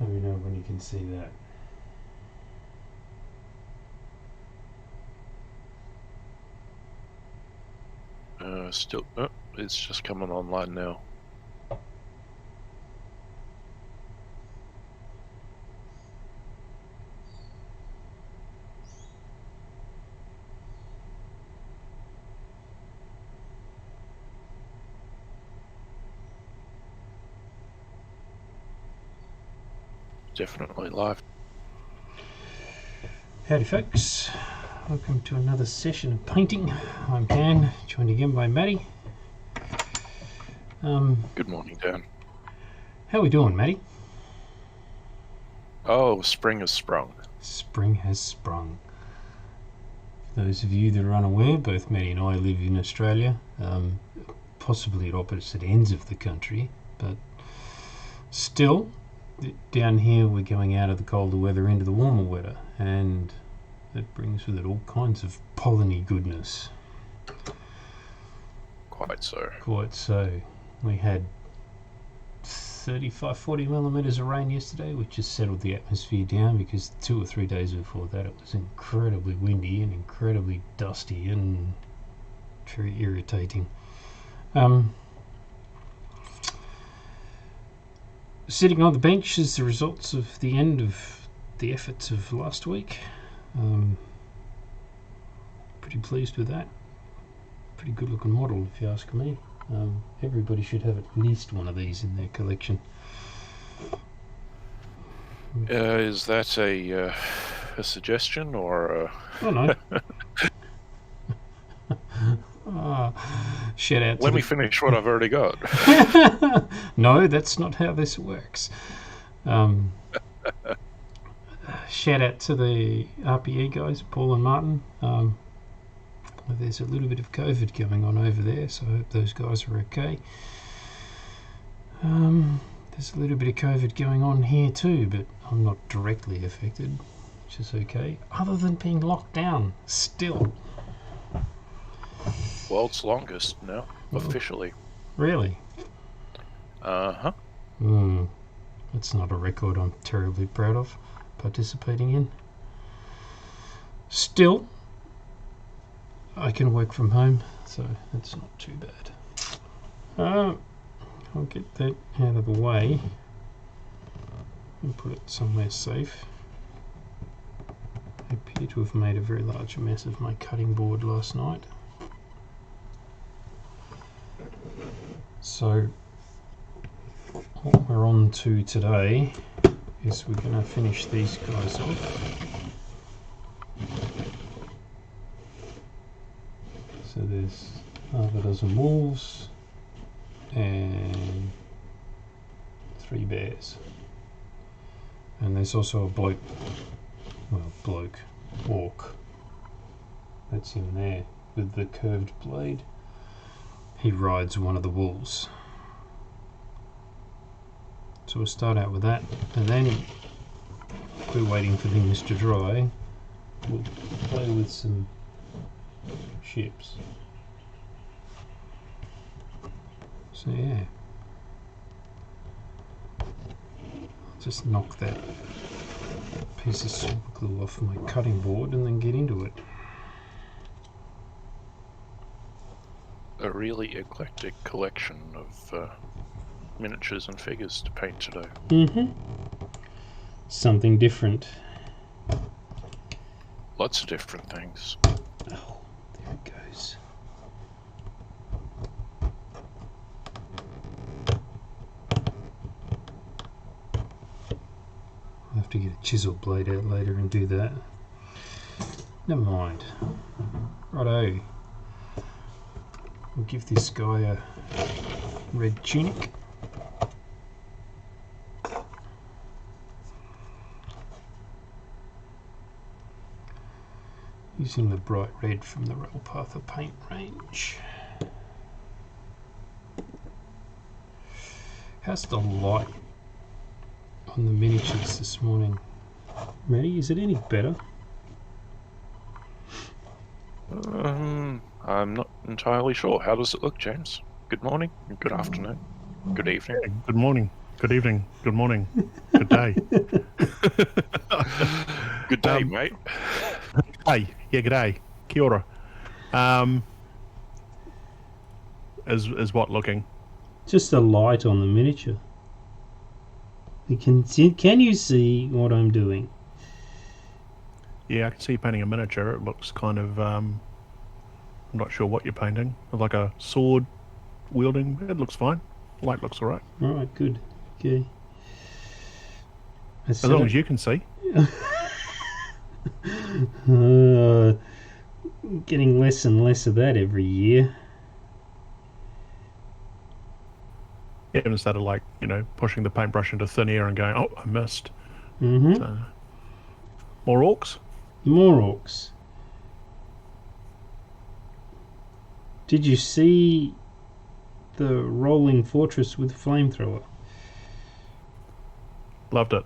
Let me know when you can see that. Still, it's just coming online now. Definitely live. Howdy folks, welcome to another session of painting. I'm Dan, joined again by Matty. Good morning, Dan. How are we doing, Matty? Oh, spring has sprung. Spring has sprung. For those of you that are unaware, both Matty and I live in Australia, possibly at opposite ends of the country, but still, down here we're going out of the colder weather into the warmer weather, and that brings with it all kinds of polleny goodness. Quite so. Quite so. We had 35-40 millimetres of rain yesterday, which just settled the atmosphere down, because 2 or 3 days before that it was incredibly windy and incredibly dusty and very irritating. Sitting on the bench is the results of the end of the efforts of last week. Pretty pleased with that. Pretty good looking model, if you ask me. Everybody should have at least one of these in their collection. Is that a suggestion or? Oh no. Shout out. Let me finish what I've already got. No, that's not how this works. Shout out to the RPE guys, Paul and Martin. There's a little bit of COVID going on over there, so I hope those guys are okay. There's a little bit of COVID going on here too, but I'm not directly affected, which is okay, other than being locked down still. World's longest now, officially. Really? Uh-huh. That's not a record I'm terribly proud of participating in. Still, I can work from home, so that's not too bad. I'll get that out of the way and put it somewhere safe. I appear to have made a very large mess of my cutting board last night. So what we're on to today is we're going to finish these guys off. So there's half a dozen wolves and 3 bears. And there's also a orc. That's him there with the curved blade. He rides one of the wolves. So we'll start out with that, and then we're waiting for things to dry. We'll play with some ships. So yeah, I'll just knock that piece of super glue off my cutting board and then get into it. A really eclectic collection of miniatures and figures to paint today. Something different. Lots of different things. Oh, there it goes. I'll have to get a chisel blade out later and do that. Never mind. Righto. We'll give this guy a red tunic. Using the bright red from the Railpather paint range. How's the light on the miniatures this morning? Matty, is it any better? I'm not entirely sure. How does it look, James? Good morning, good afternoon, good evening. Good morning. good evening, good morning, good day. Good day, mate. Hey, yeah, good day. Kia ora. Is what looking? Just a light on the miniature. Can you see what I'm doing? Yeah, I can see you painting a miniature. It looks kind of, I'm not sure what you're painting. Like a sword wielding. It looks fine. Light looks alright. Alright, good. Okay. As long as you can see. Getting less and less of that every year. You haven't started like, pushing the paintbrush into thin air and going, oh, I missed. Mm-hmm. So, more orcs? More orcs. Did you see the rolling fortress with flamethrower? Loved it.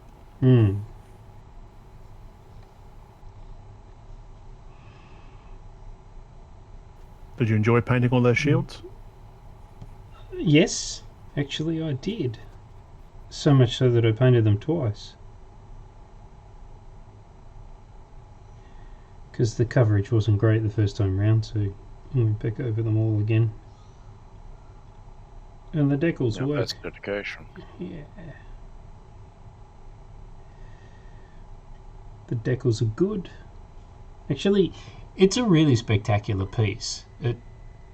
Did you enjoy painting all those shields? Yes, actually I did. So much so that I painted them twice. Because the coverage wasn't great the first time round, so I went back over them all again. And the decals work. That's dedication. Yeah. The decals are good. Actually, it's a really spectacular piece.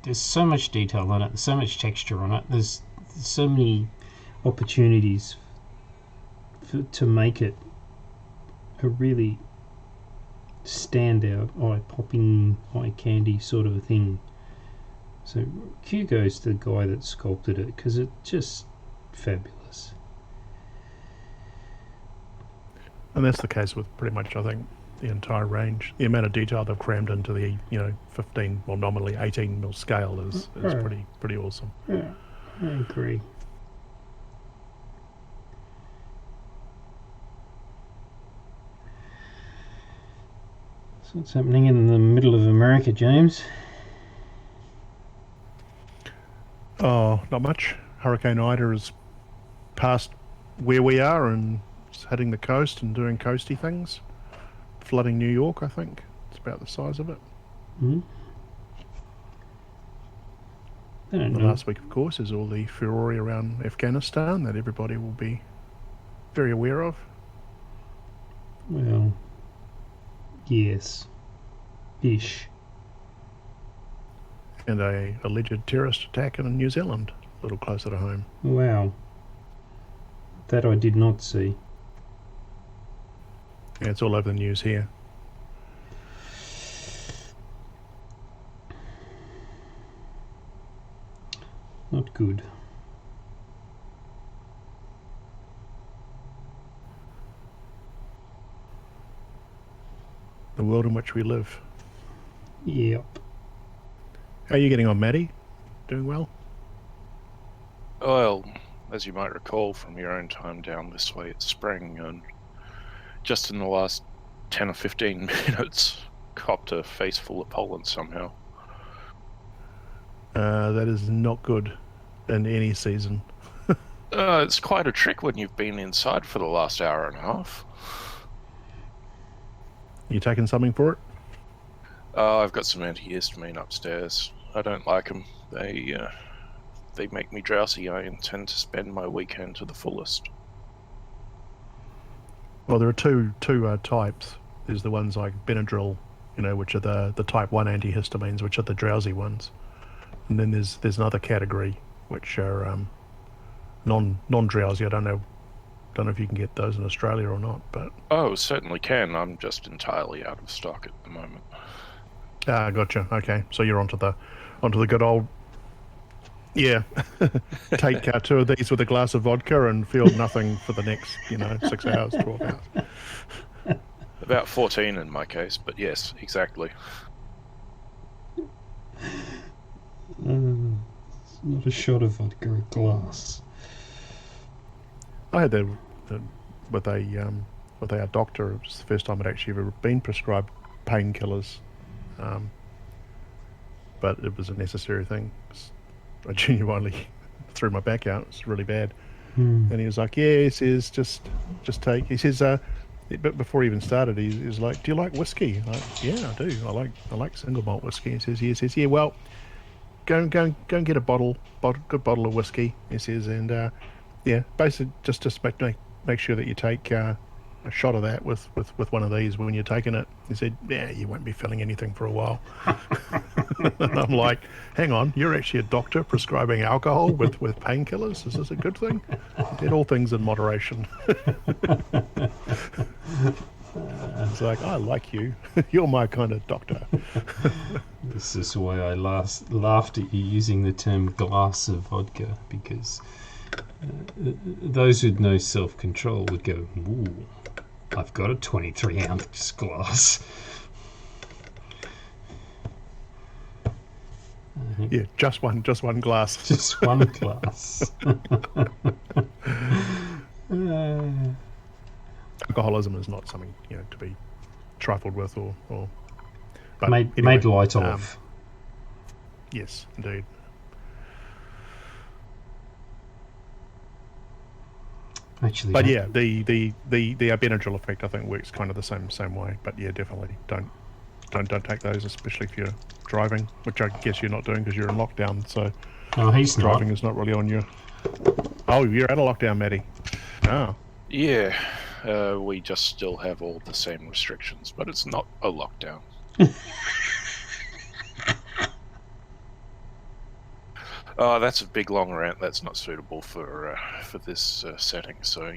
There's so much detail on it, there's so much texture on it, there's so many opportunities to make it a really standout, eye-popping, eye-candy sort of a thing. So Hugo's the guy that sculpted it because it's just fabulous. And that's the case with pretty much, I think, the entire range. The amount of detail they've crammed into the 15, well, nominally 18 mil scale is pretty awesome. Yeah, I agree. So what's happening in the middle of America, James? Oh, not much. Hurricane Ida is past where we are and it's hitting the coast and doing coasty things. Flooding New York, I think. It's about the size of it. Mm-hmm. And the last week, of course, is all the furore around Afghanistan that everybody will be very aware of. Well, yes. Ish. And a alleged terrorist attack in New Zealand, a little closer to home. Wow. That I did not see. Yeah, it's all over the news here. Not good. The world in which we live. Yep. How are you getting on, Maddie? Doing well? Well, as you might recall from your own time down this way, it's spring, and just in the last 10 or 15 minutes, copped a face full of pollen somehow. That is not good in any season. It's quite a trick when you've been inside for the last hour and a half. You taking something for it? I've got some antihistamine upstairs. I don't like them. They make me drowsy. I intend to spend my weekend to the fullest. Well, there are two types. There's the ones like Benadryl, which are the type 1 antihistamines, which are the drowsy ones. And then there's another category, which are non-drowsy. I don't know if you can get those in Australia or not, but... Oh, certainly can. I'm just entirely out of stock at the moment. Ah, gotcha. Okay, so you're onto the good old... Yeah. Take 2 of these with a glass of vodka and feel nothing for the next, 6 hours, 12 hours. About 14 in my case, but yes, exactly. It's not a shot of vodka, a glass. I had that with a doctor. It was the first time I'd actually ever been prescribed painkillers, but it was a necessary thing. I genuinely threw my back out. It's really bad. And he was like, yeah, he says, just take. He says, but before he even started, he's like, do you like whiskey? I'm like, yeah, I do. I like single malt whiskey. He says, yeah, well, go and get a good bottle of whiskey. He says, and yeah, basically just make sure that you take a shot of that with one of these when you're taking it. He said, yeah, you won't be feeling anything for a while. And I'm like, hang on, you're actually a doctor prescribing alcohol with painkillers? Is this a good thing? He did all things in moderation. It's like, I like you. You're my kind of doctor. This is why I laughed at you using the term glass of vodka, because those with no self-control would go, ooh, I've got a 23-ounce glass. Yeah, just one glass. Just one glass. Alcoholism is not something to be trifled with or but made light of. Yes, indeed. Actually, but yeah, the Benadryl effect I think works kind of the same way. But yeah, definitely don't take those, especially if you're driving, which I guess you're not doing because you're in lockdown. So he's driving not. is not really on you. Oh, you're out of lockdown, Matty. Oh. Yeah, we just still have all the same restrictions, but it's not a lockdown. Oh, that's a big long rant. That's not suitable for this setting. So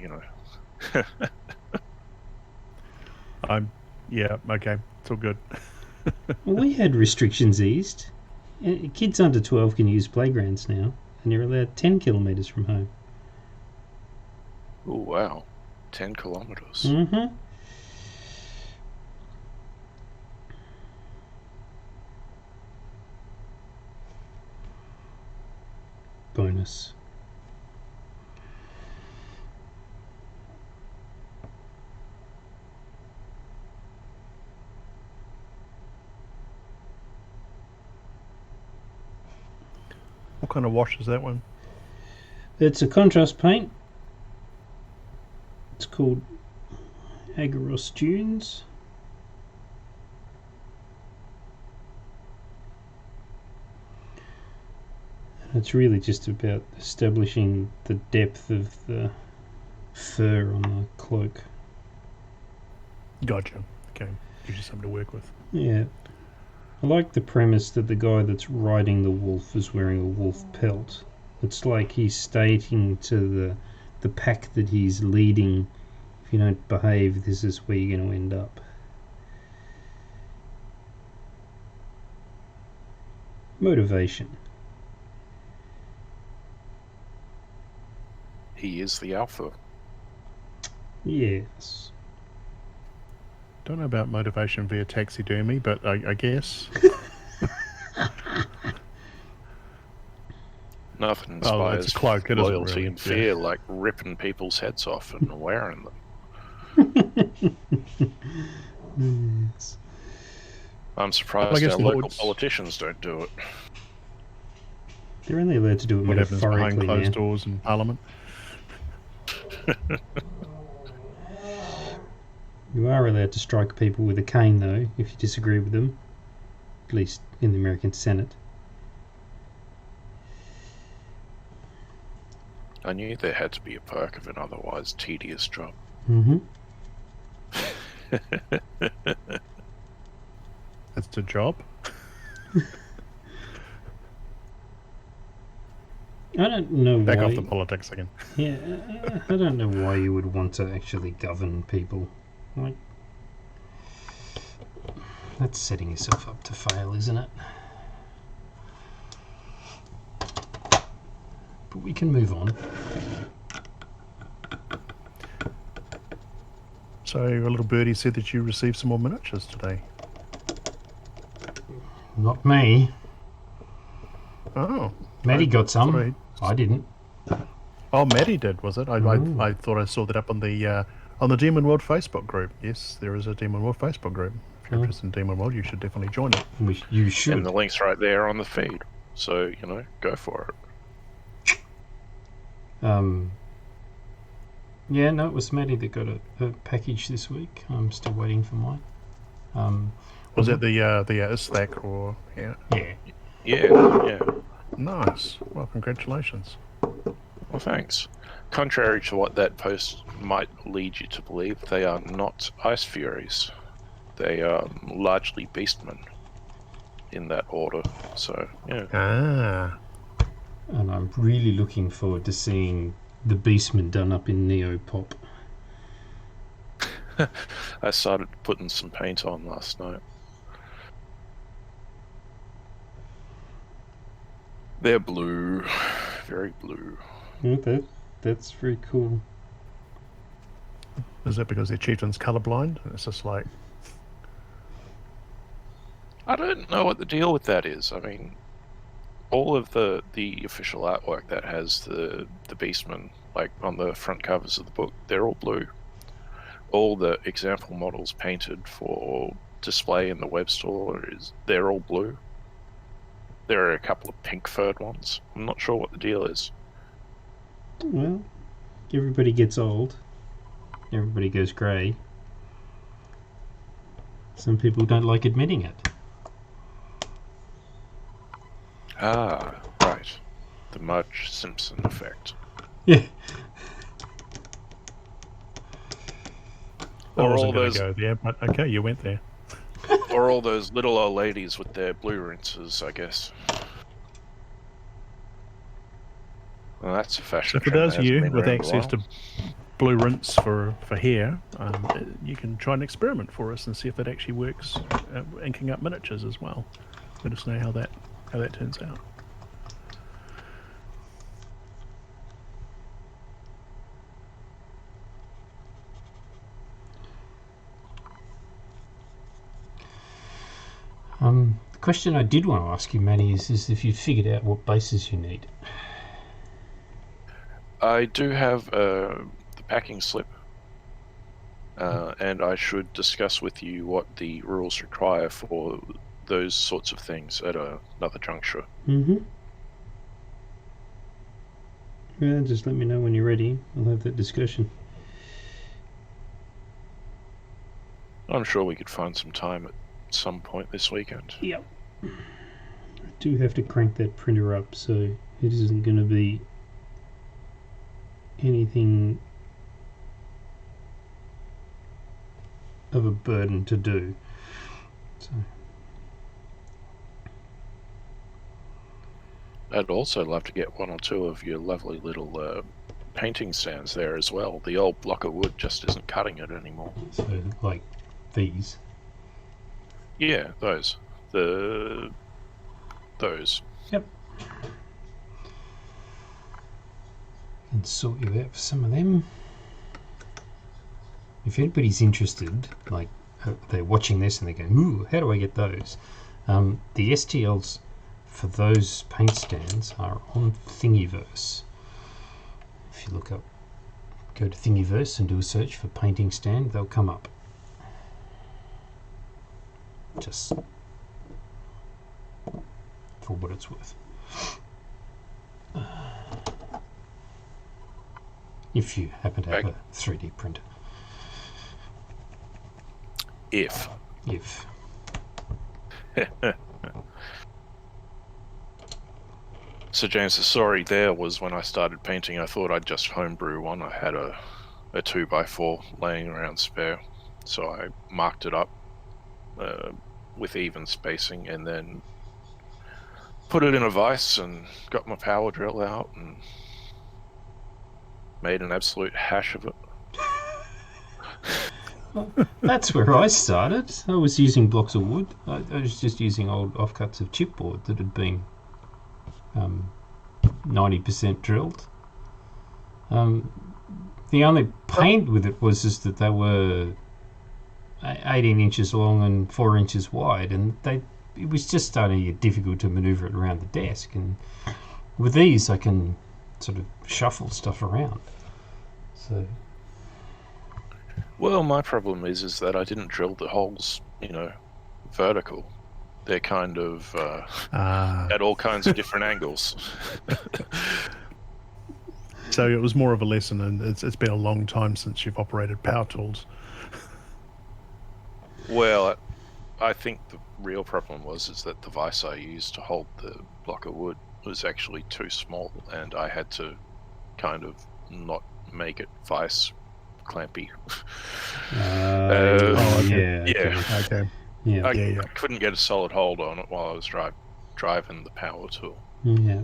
Yeah, okay, it's all good. Well, we had restrictions eased. Kids under 12 can use playgrounds now, and you're allowed 10 kilometres from home. Oh wow, 10 kilometres. Mm-hmm. Bonus. What kind of wash is that one? It's a contrast paint. It's called Agaros Dunes. It's really just about establishing the depth of the fur on the cloak. Gotcha. Okay, gives you something to work with. Yeah. I like the premise that the guy that's riding the wolf is wearing a wolf pelt. It's like he's stating to the pack that he's leading, if you don't behave, this is where you're going to end up. Motivation. He is the alpha. Yes. Don't know about motivation via taxidermy, but I guess. Nothing inspires it's a cloak, it isn't loyalty really, and fear like ripping people's heads off and wearing them. Yes. I'm surprised our local politicians don't do it. They're only allowed to do it What happens metaphorically behind closed now. doors in Parliament? You are allowed to strike people with a cane, though, if you disagree with them. At least in the American Senate. I knew there had to be a perk of an otherwise tedious job. Mm-hmm. That's the job. I don't know Back why. off the politics again. Yeah, I don't know why you would want to actually govern people. Like, that's setting yourself up to fail, isn't it? But we can move on. So a little birdie said that you received some more miniatures today. Not me. Oh. Maddie got some. I didn't. Oh, Maddie did, was it? I thought I saw that up on the Demonworld Facebook group. Yes, there is a Demonworld Facebook group. If you're interested in Demonworld, you should definitely join it. You should. And the link's right there on the feed. So, go for it. Yeah, no, it was Maddie that got a package this week. I'm still waiting for mine. Was it the ISTAC or yeah? Yeah. Yeah. Nice. Well, congratulations. Well, thanks. Contrary to what that post might lead you to believe, they are not Ice Furies. They are largely Beastmen in that order. So, yeah. Ah. And I'm really looking forward to seeing the Beastman done up in Neopop. I started putting some paint on last night. They're blue. Very blue. Yeah, that's very cool. Is that because their chieftain's colorblind? It's just like, I don't know what the deal with that is. I mean, all of the official artwork that has the Beastmen, like on the front covers of the book, they're all blue. All the example models painted for display in the web store, they're all blue. There are a couple of pink furred ones. I'm not sure what the deal is. Well, everybody gets old. Everybody goes grey. Some people don't like admitting it. Ah, right. The Marge Simpson effect. Yeah. I Or wasn't all going those, to go there, but okay, you went there. or all those little old ladies with their blue rinses, I guess. Well, that's a fashion So for trend those that of you hasn't been with around a access while. to blue rinse for hair, you can try an experiment for us and see if that actually works, inking up miniatures as well. Let us know how that turns out. The question I did want to ask you, Manny, is if you've figured out what bases you need. I do have the packing slip, and I should discuss with you what the rules require for those sorts of things at another juncture. Mm-hmm. Yeah, just let me know when you're ready. I'll have that discussion. I'm sure we could find some time at some point this weekend. Yep. I do have to crank that printer up, so it isn't going to be anything of a burden to do. So I'd also love to get one or two of your lovely little painting stands there as well. The old block of wood just isn't cutting it anymore. So, like these. Yeah, those. Those. Yep. And sort you out for some of them. If anybody's interested, like they're watching this and they're going, ooh, how do I get those? The STLs for those paint stands are on Thingiverse. If you look up, go to Thingiverse and do a search for painting stand, they'll come up. Just for what it's worth. If you happen to have a 3D printer. If. So James, the story there was when I started painting, I thought I'd just homebrew one. I had a 2x4 laying around spare, so I marked it up with even spacing and then put it in a vise and got my power drill out and made an absolute hash of it. That's where I started. I was using blocks of wood. I was just using old offcuts of chipboard that had been 90% drilled. The only pain with it was just that they were 18 inches long and 4 inches wide, and it was just starting to get difficult to maneuver it around the desk. And with these, I can sort of shuffle stuff around. So. Well, my problem is that I didn't drill the holes, vertical. They're kind of at all kinds of different angles. So it was more of a lesson, and it's been a long time since you've operated power tools. Well, I think the real problem is that the vise I used to hold the block of wood was actually too small, and I had to kind of not make it vise clampy. Okay. Yeah. Okay. Yeah. I couldn't get a solid hold on it while I was driving the power tool. Yeah.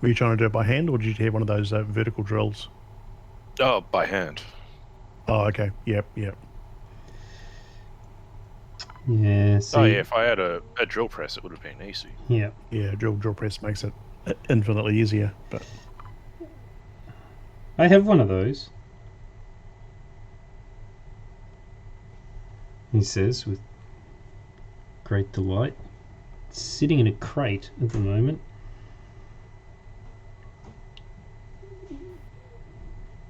Were you trying to do it by hand, or did you have one of those vertical drills? Oh, by hand. Oh, okay. Yep. Yeah. See, Oh yeah, if I had a drill press, it would have been easy. Yeah. Yeah, drill press makes it infinitely easier. But I have one of those. He says with great delight. It's sitting in a crate at the moment.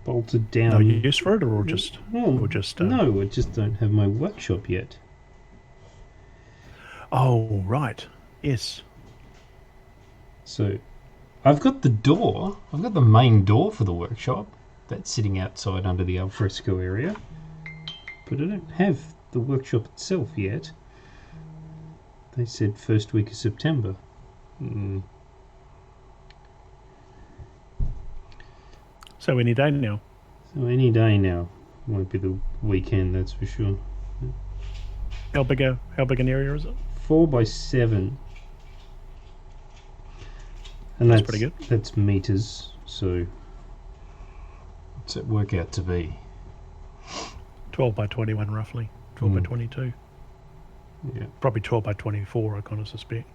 Bolted down. no use for it, or just No, or just no, I just don't have my workshop yet. Oh, right. Yes. So I've got the door. I've got the main door for the workshop that's sitting outside under the alfresco area. But I don't have the workshop itself yet. They said first week of September. So any day now. So any day now. Won't be the weekend, that's for sure. How big an area is it? 4 by 7. And That's pretty good. That's meters, so what's that work out to be? 12 by 21 roughly. 12 by 22. Yeah. Probably 12 by 24, I kind of suspect.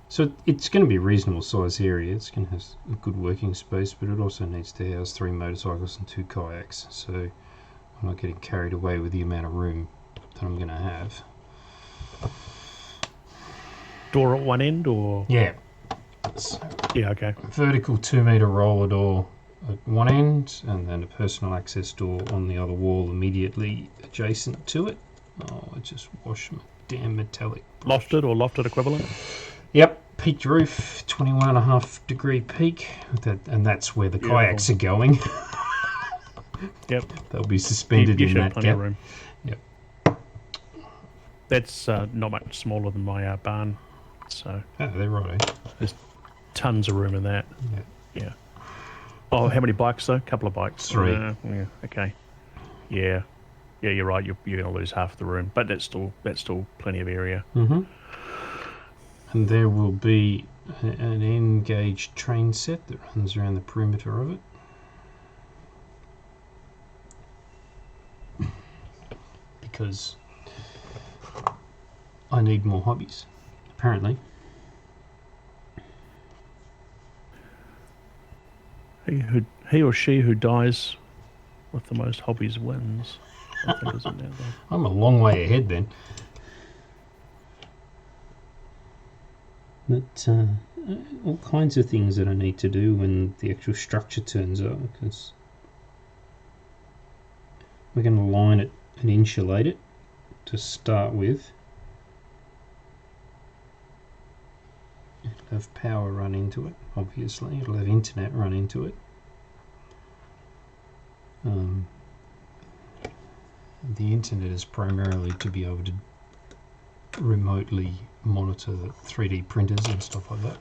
So it's going to be a reasonable size area. It's going to have a good working space, but it also needs to house 3 motorcycles and 2 kayaks. So I'm not getting carried away with the amount of room that I'm going to have. Door at one end, or? Yeah. Yeah, okay. Vertical 2-meter roller door at one end, and then a personal access door on the other wall immediately adjacent to it. Oh, I just washed my damn metallic brush. Lofted equivalent? Yep, peaked roof, 21.5 degree peak, and that's where the kayaks are going. Yep. They'll be suspended in that plenty gap. of room. Yep. That's not much smaller than my barn, so Oh, they're right. there's tons of room in that. Yeah. Oh, how many bikes though? A couple of bikes. 3. Yeah. Okay. Yeah. Yeah, you're right. You're going to lose half the room, but that's still plenty of area. Mm-hmm. And there will be an N-gauge train set that runs around the perimeter of it. Because I need more hobbies, apparently. He or she who dies with the most hobbies wins. I think isn't that though? I'm a long way ahead then. But all kinds of things that I need to do when the actual structure turns up, because we're going to line it and insulate it to start with. It'll have power run into it, obviously. It'll have internet run into it. The internet is primarily to be able to remotely monitor the 3D printers and stuff like that.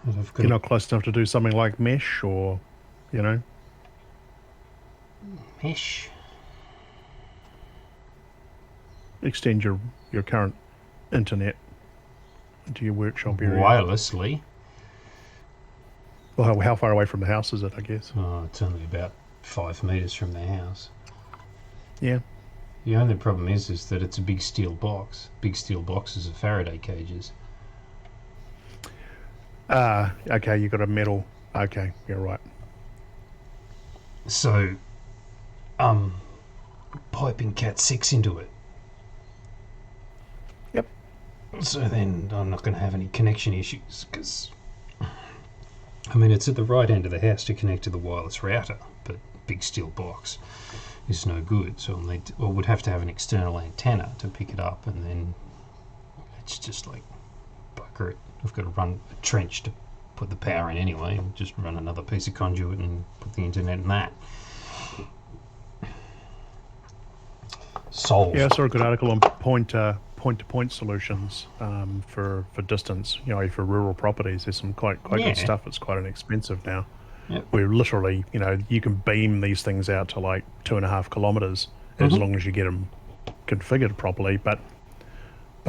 And I've got You're not close enough to do something like mesh, or mesh. extend your current internet into your workshop area. Wirelessly. Well, how far away from the house is it, I guess? Oh, it's only about 5 meters from the house. Yeah. The only problem is that it's a big steel box. Big steel boxes are Faraday cages. Okay, you got a metal. Okay, you're right. So, piping Cat 6 into it. Yep. So then I'm not going to have any connection issues, because I mean, it's at the right end of the house to connect to the wireless router, but big steel box is no good. So I would have to have an external antenna to pick it up, and then it's just like accurate. I've got to run a trench to put the power in anyway, and just run another piece of conduit and put the internet in that. Solved. Yeah, I saw a good article on point-to-point solutions for distance. For rural properties, there's some quite good stuff. It's quite inexpensive now. Yep. Where literally, you can beam these things out to like 2.5 kilometers as long as you get them configured properly. But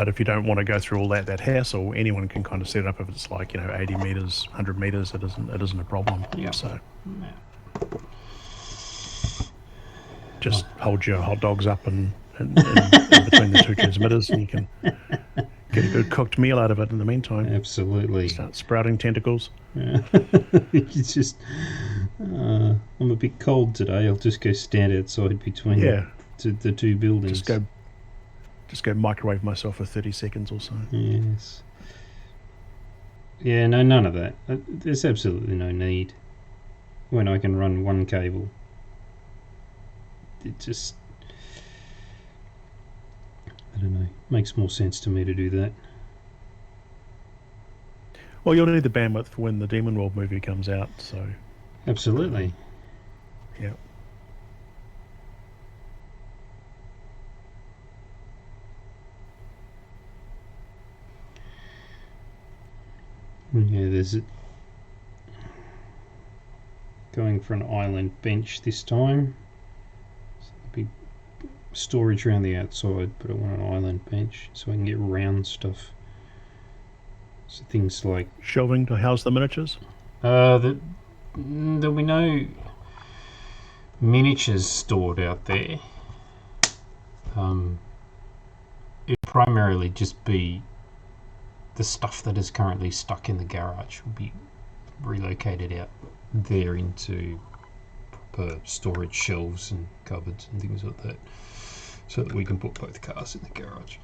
if you don't want to go through all that hassle, anyone can kind of set it up. If it's like 80 meters, 100 meters, it isn't a problem. Yeah. So just hold your hot dogs up and in between the two transmitters, and you can get a good cooked meal out of it in the meantime. Absolutely. Start sprouting tentacles. Yeah. It's just, I'm a bit cold today. I'll just go stand outside between the two buildings. Just go microwave myself for 30 seconds or so. Yes. Yeah, no, none of that. There's absolutely no need when I can run one cable. It just, I don't know, makes more sense to me to do that. Well, you'll need the bandwidth for when the Demonworld movie comes out, so... Absolutely. Yeah. Yeah, there's it. Going for an island bench this time. Big storage around the outside, but I want an island bench so I can get round stuff. So things like shelving to house the miniatures. There'll be no miniatures stored out there. It'll primarily just be the stuff that is currently stuck in the garage will be relocated out there into proper storage shelves and cupboards and things like that, so that we can put both cars in the garage.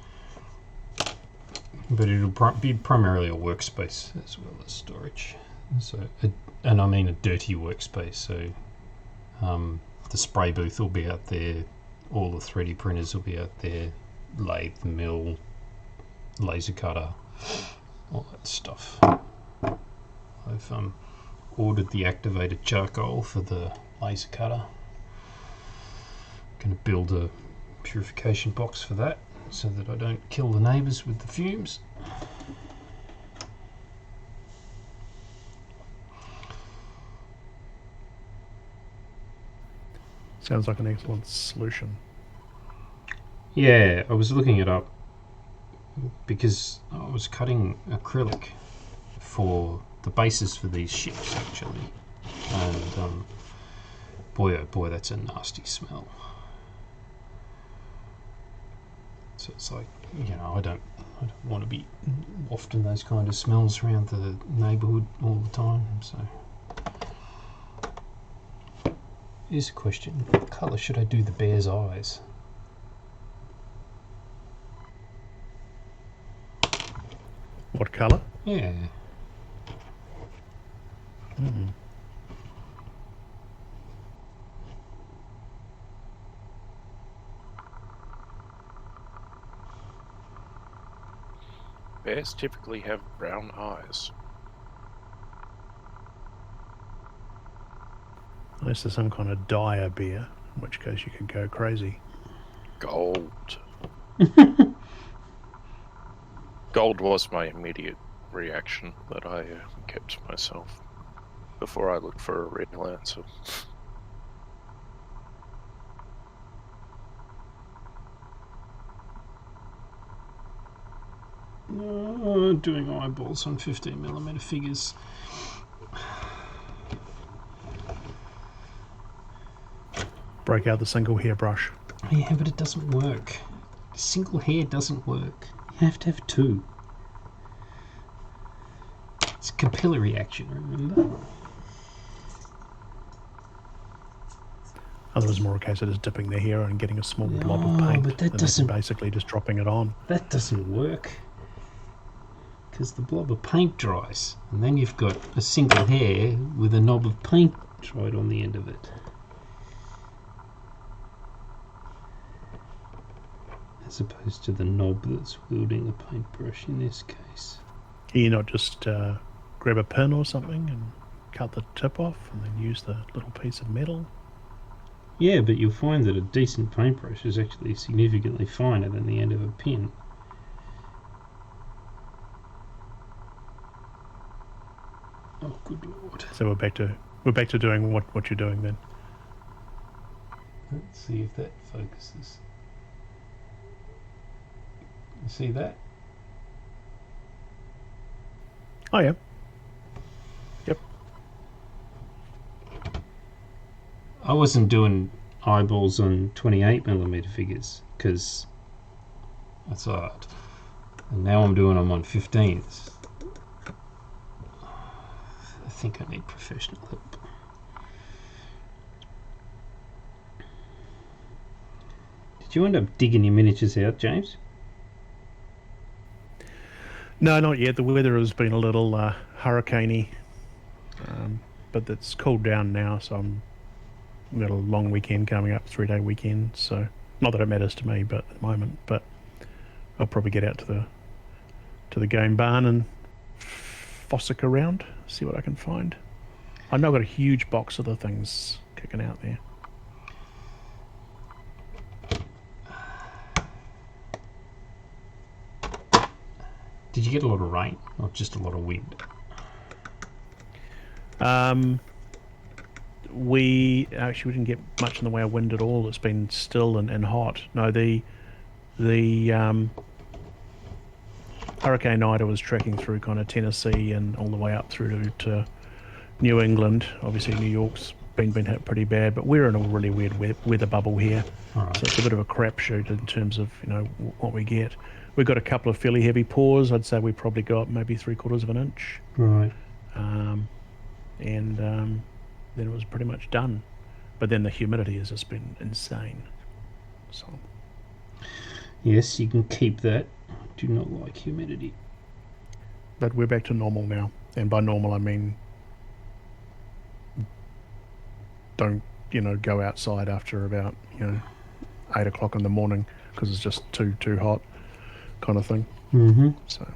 But it'll be primarily a workspace as well as storage. So, and I mean a dirty workspace. So, the spray booth will be out there. All the 3D printers will be out there. Lathe, mill, laser cutter, all that stuff. I've ordered the activated charcoal for the laser cutter. Going to build a purification box for that, so that I don't kill the neighbours with the fumes. Sounds like an excellent solution. Yeah, I was looking it up because I was cutting acrylic for the bases for these ships, actually. And boy, oh boy, that's a nasty smell. So it's like, I don't want to be wafting those kind of smells around the neighbourhood all the time. So here's a question: what colour should I do the bear's eyes? What colour? Yeah. Bears typically have brown eyes. Unless there's some kind of dire beer, in which case you could go crazy. Gold. Gold was my immediate reaction that I kept to myself before I looked for a real answer. Doing eyeballs on 15mm figures. Break out the single hairbrush. Yeah, but it doesn't work. Single hair doesn't work. You have to have two. It's capillary action, remember? Otherwise, more a case of just dipping their hair and getting a small blob of paint, but that and doesn't. Basically, just dropping it on. That doesn't work. Because the blob of paint dries, and then you've got a single hair with a knob of paint dried on the end of it. As opposed to the knob that's wielding a paintbrush in this case. Can you not just grab a pin or something and cut the tip off and then use the little piece of metal? Yeah, but you'll find that a decent paintbrush is actually significantly finer than the end of a pin. Oh, good lord. So we're back to doing what you're doing then. Let's see if that focuses. You see that? Oh yeah. Yep. I wasn't doing eyeballs on 28mm figures because that's hard. And now I'm doing them on 15s. I think I need professional help. Did you end up digging your miniatures out, James? No, not yet. The weather has been a little hurricaney, but it's cooled down now. So we've got a long weekend coming up, 3-day weekend. So not that it matters to me, but at the moment, but I'll probably get out to the game barn and fossick around, see what I can find. I know I've got a huge box of the things kicking out there. Did you get a lot of rain or just a lot of wind? We didn't get much in the way of wind at all. It's been still and hot. No, the Hurricane Ida was tracking through kind of Tennessee and all the way up through to New England. Obviously, New York's been hit pretty bad, but we're in a really weird weather bubble here. Right. So it's a bit of a crapshoot in terms of what we get. We've got a couple of fairly heavy pours. I'd say we probably got maybe 3/4 of an inch. Right. And then it was pretty much done. But then the humidity has just been insane. So Yes, you can keep that. Do not like humidity. but we're back to normal now. And by normal I mean don't go outside after about 8 o'clock in the morning because it's just too hot kind of thing. Mm-hmm. So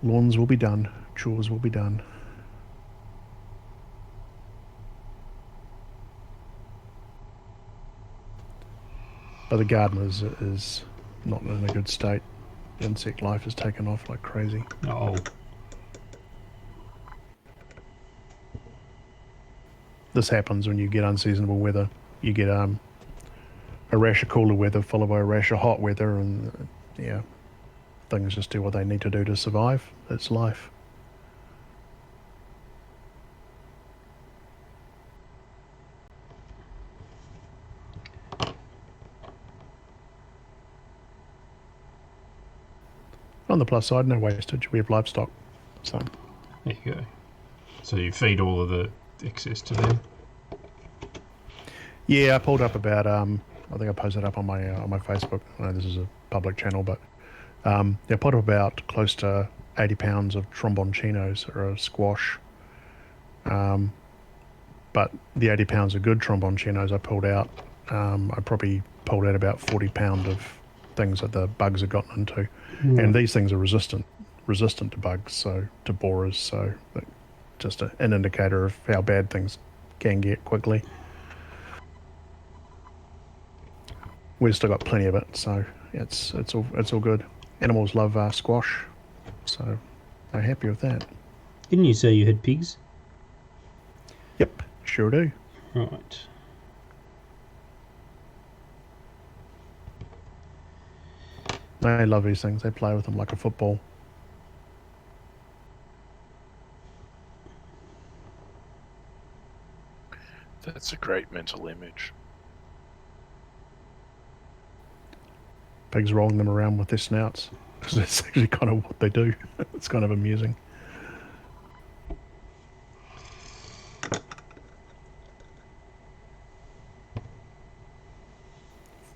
lawns will be done, chores will be done. But the garden is not in a good state. Insect life has taken off like crazy. Oh. This happens when you get unseasonable weather. You get a rash of cooler weather followed by a rash of hot weather, and things just do what they need to do to survive. It's life. On the plus side, no wastage. We have livestock, so There you go. So you feed all of the excess to them? yeah. I pulled up about I think I posted up on my Facebook. I know this is a public channel, but I pulled up about close to 80 pounds of tromboncinos or a squash. But the 80 pounds of good tromboncinos I pulled out, I probably pulled out about 40 pound of things that the bugs have gotten into. And these things are resistant to bugs, so to borers, so just an indicator of how bad things can get quickly. We've still got plenty of it, so it's all good. Animals love squash, so they're happy with that. Didn't you say you had pigs? Yep, sure do. Right. They love these things. They play with them like a football. That's a great mental image. Pigs rolling them around with their snouts. Because that's actually kind of what they do. It's kind of amusing.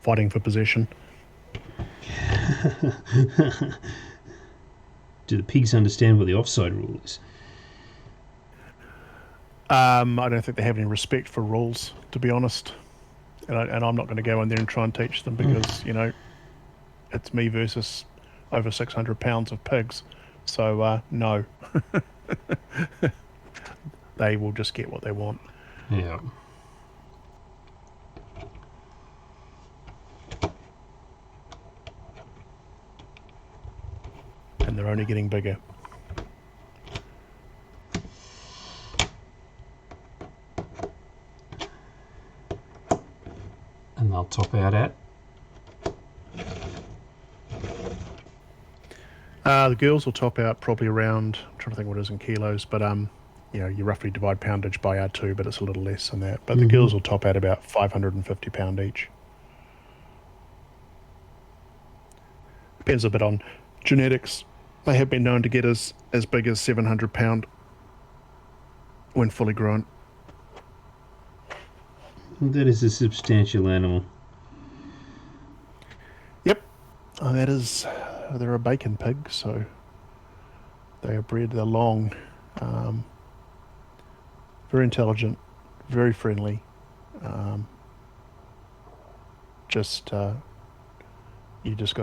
Fighting for possession. Do the pigs understand what the offside rule is? I don't think they have any respect for rules, to be honest. and I'm not going to go in there and try and teach them because it's me versus over 600 pounds of pigs. So no, they will just get what they want. Yeah. And they're only getting bigger. And they'll top out at? The girls will top out probably around, I'm trying to think what it is in kilos, but you roughly divide poundage by R2, but it's a little less than that. But the girls will top out about 550 pound each. Depends a bit on genetics. They have been known to get as big as 700 pound when fully grown. That is a substantial animal. Yep. That is, they're a bacon pig, so they are bred, they're long, very intelligent, very friendly. You just got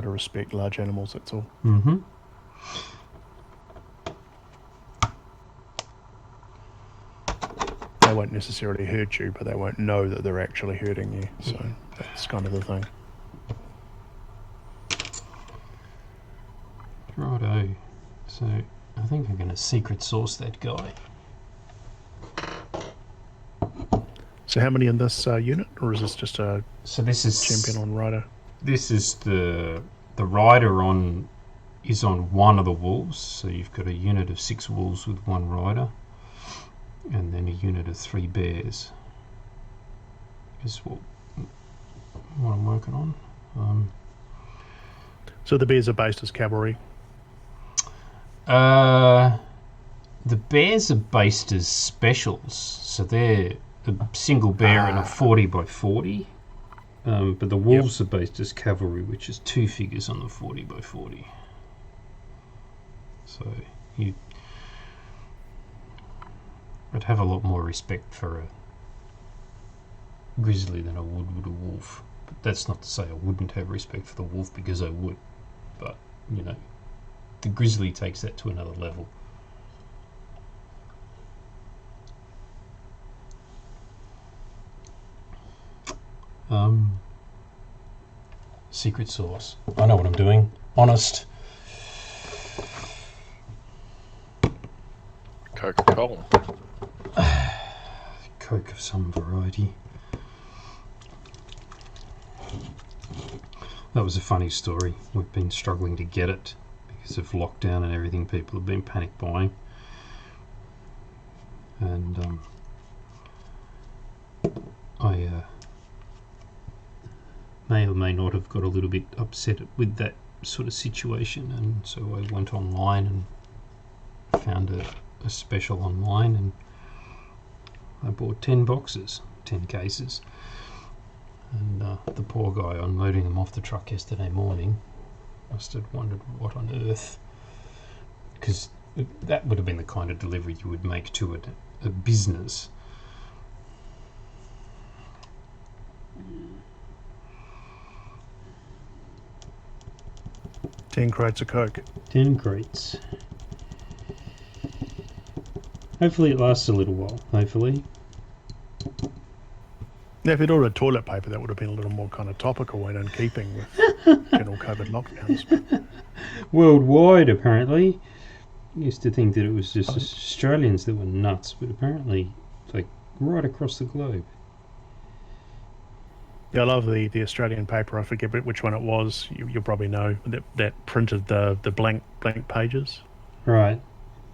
to respect large animals, that's all. Mm-hmm. They won't necessarily hurt you, but they won't know that they're actually hurting you. So that's kind of the thing. Righto. So I think I'm going to secret source that guy. So how many in this unit, or is this just a So this is champion on rider? This is the rider is on one of the wolves. So you've got a unit of 6 wolves with 1 rider, and then a unit of 3 bears. Is what I'm working on. So the bears are based as cavalry. The bears are based as specials, so they're a single bear and a 40 by 40. But the wolves are based as cavalry, which is 2 figures on the 40 by 40. So I'd have a lot more respect for a grizzly than I would with a wolf. But that's not to say I wouldn't have respect for the wolf, because I would. But, the grizzly takes that to another level. Secret sauce. I know what I'm doing. Honest. Coca-Cola. Coke of some variety. That was a funny story. We've been struggling to get it because of lockdown and everything. People have been panic buying. And I may or may not have got a little bit upset with that sort of situation, and so I went online and found a special online, and I bought 10 boxes, 10 cases. And the poor guy unloading them off the truck yesterday morning must have wondered what on earth, because that would have been the kind of delivery you would make to a business. Ten crates of Coke. 10 crates. Hopefully it lasts a little while. Hopefully. Now, if you'd ordered toilet paper, that would have been a little more kind of topical and in keeping with general COVID lockdowns. Worldwide, apparently. I used to think that it was just Australians that were nuts, but apparently, like, right across the globe. Yeah, I love the Australian paper. I forget which one it was. You'll probably know that printed the blank pages. Right.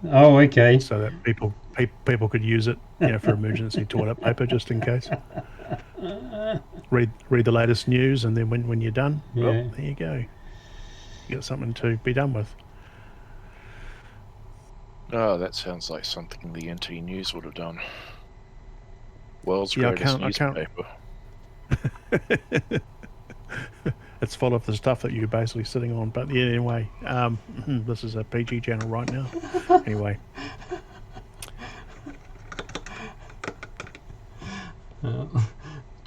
Oh, okay. So that people could use it, for emergency toilet paper, just in case. Read the latest news, and then when you're done, well, there you go. You got something to be done with. Oh, that sounds like something the NT News would have done. World's greatest newspaper. It's full of the stuff that you're basically sitting on. But yeah, anyway, this is a PG channel right now. Anyway.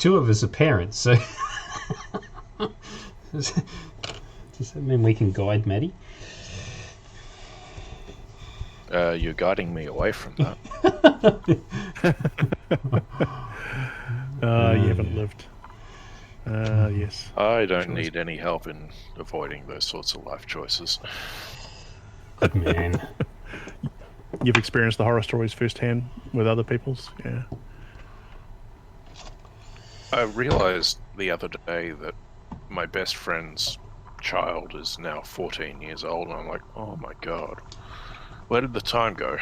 two of us are parents, so does that mean we can guide Maddie? You're guiding me away from that. You haven't lived. Yes. I don't need any help in avoiding those sorts of life choices. Good man. You've experienced the horror stories firsthand with other people's? Yeah. I realized the other day that my best friend's child is now 14 years old, and I'm like, oh my god, where did the time go?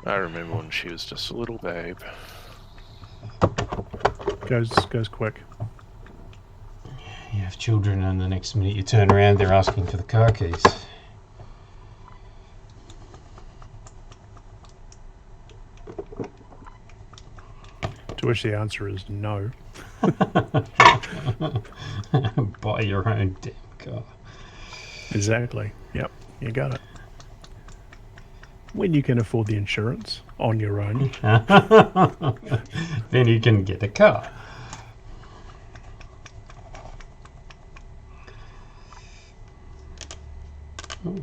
I remember when she was just a little babe. Goes quick. You have children, and the next minute you turn around, they're asking for the car keys. To which the answer is no. Buy your own damn car. Exactly. Yep. You got it. When you can afford the insurance on your own. Then you can get a car. Ooh.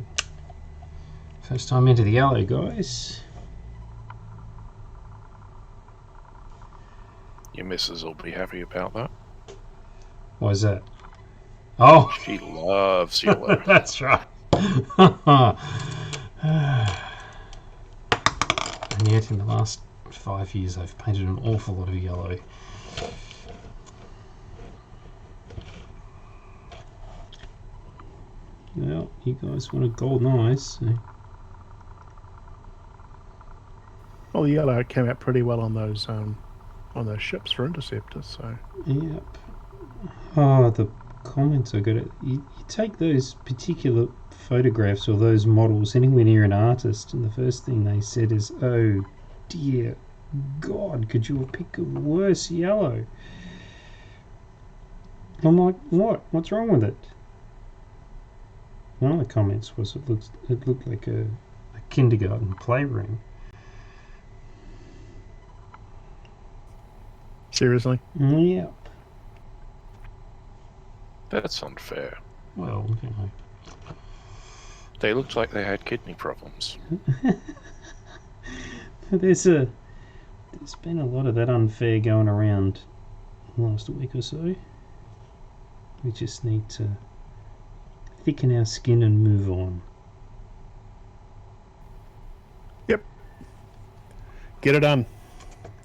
First time into the yellow, guys. Your missus will be happy about that. What is that? Oh, She loves yellow. that's right. And yet, in the last 5 years, I've painted an awful lot of yellow. Well, you guys want a golden eyes, so. Well, the yellow came out pretty well on those ships for interceptors. So Yep. Oh, the comments are good. You take those particular photographs or those models anywhere near an artist, and the first thing they said is, "Oh dear God, could you have picked a worse yellow?" I'm like, what? What's wrong with it? One of the comments was it looked like a kindergarten playroom. seriously, Yep. That's unfair. Well, you know. They looked like they had kidney problems. There's been a lot of that unfair going around last week or so. We just need to thicken our skin and move on. get it done.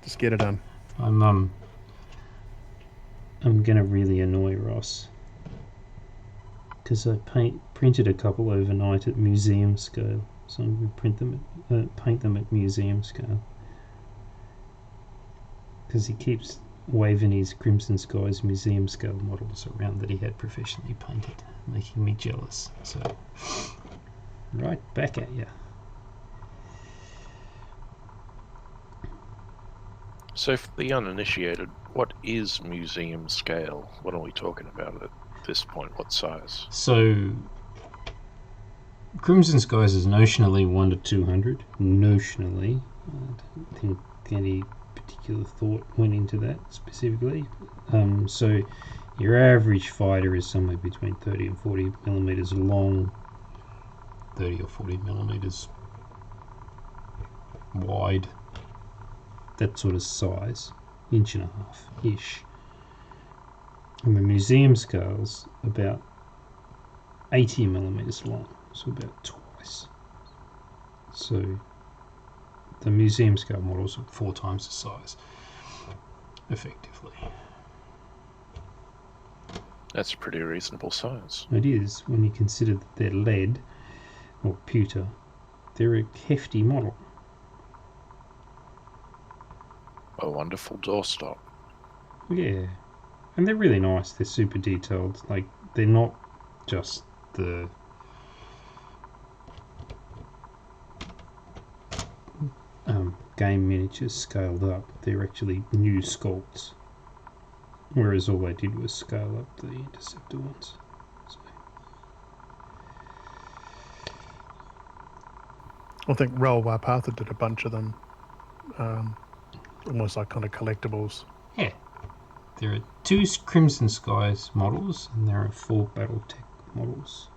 Just get it done. I'm gonna really annoy Ross because I printed a couple overnight at museum scale, so I'm gonna paint them at museum scale because he keeps waving his Crimson Skies museum scale models around that he had professionally painted, making me jealous. So, right back at you. So for the uninitiated, what is museum scale? What are we talking about at this point? What size? So, Crimson Skies is notionally 1 to 200. Notionally. I don't think any particular thought went into that specifically. So, your average fighter is somewhere between 30 and 40 millimeters long, 30 or 40 millimeters wide. That sort of size, inch and a half ish. And the museum scale's about 80 millimeters long, so about twice. So the museum scale models are 4 times the size, effectively. That's a pretty reasonable size. It is when you consider that they're lead or pewter. They're a hefty model. A wonderful doorstop. Yeah, and they're really nice. They're super detailed. Like, they're not just the game miniatures scaled up. They're actually new sculpts, whereas all they did was scale up the interceptor ones. So. I think Raoul Warpatha did a bunch of them almost like kind of collectibles. Yeah. There are 2 Crimson Skies models, and there are 4 BattleTech models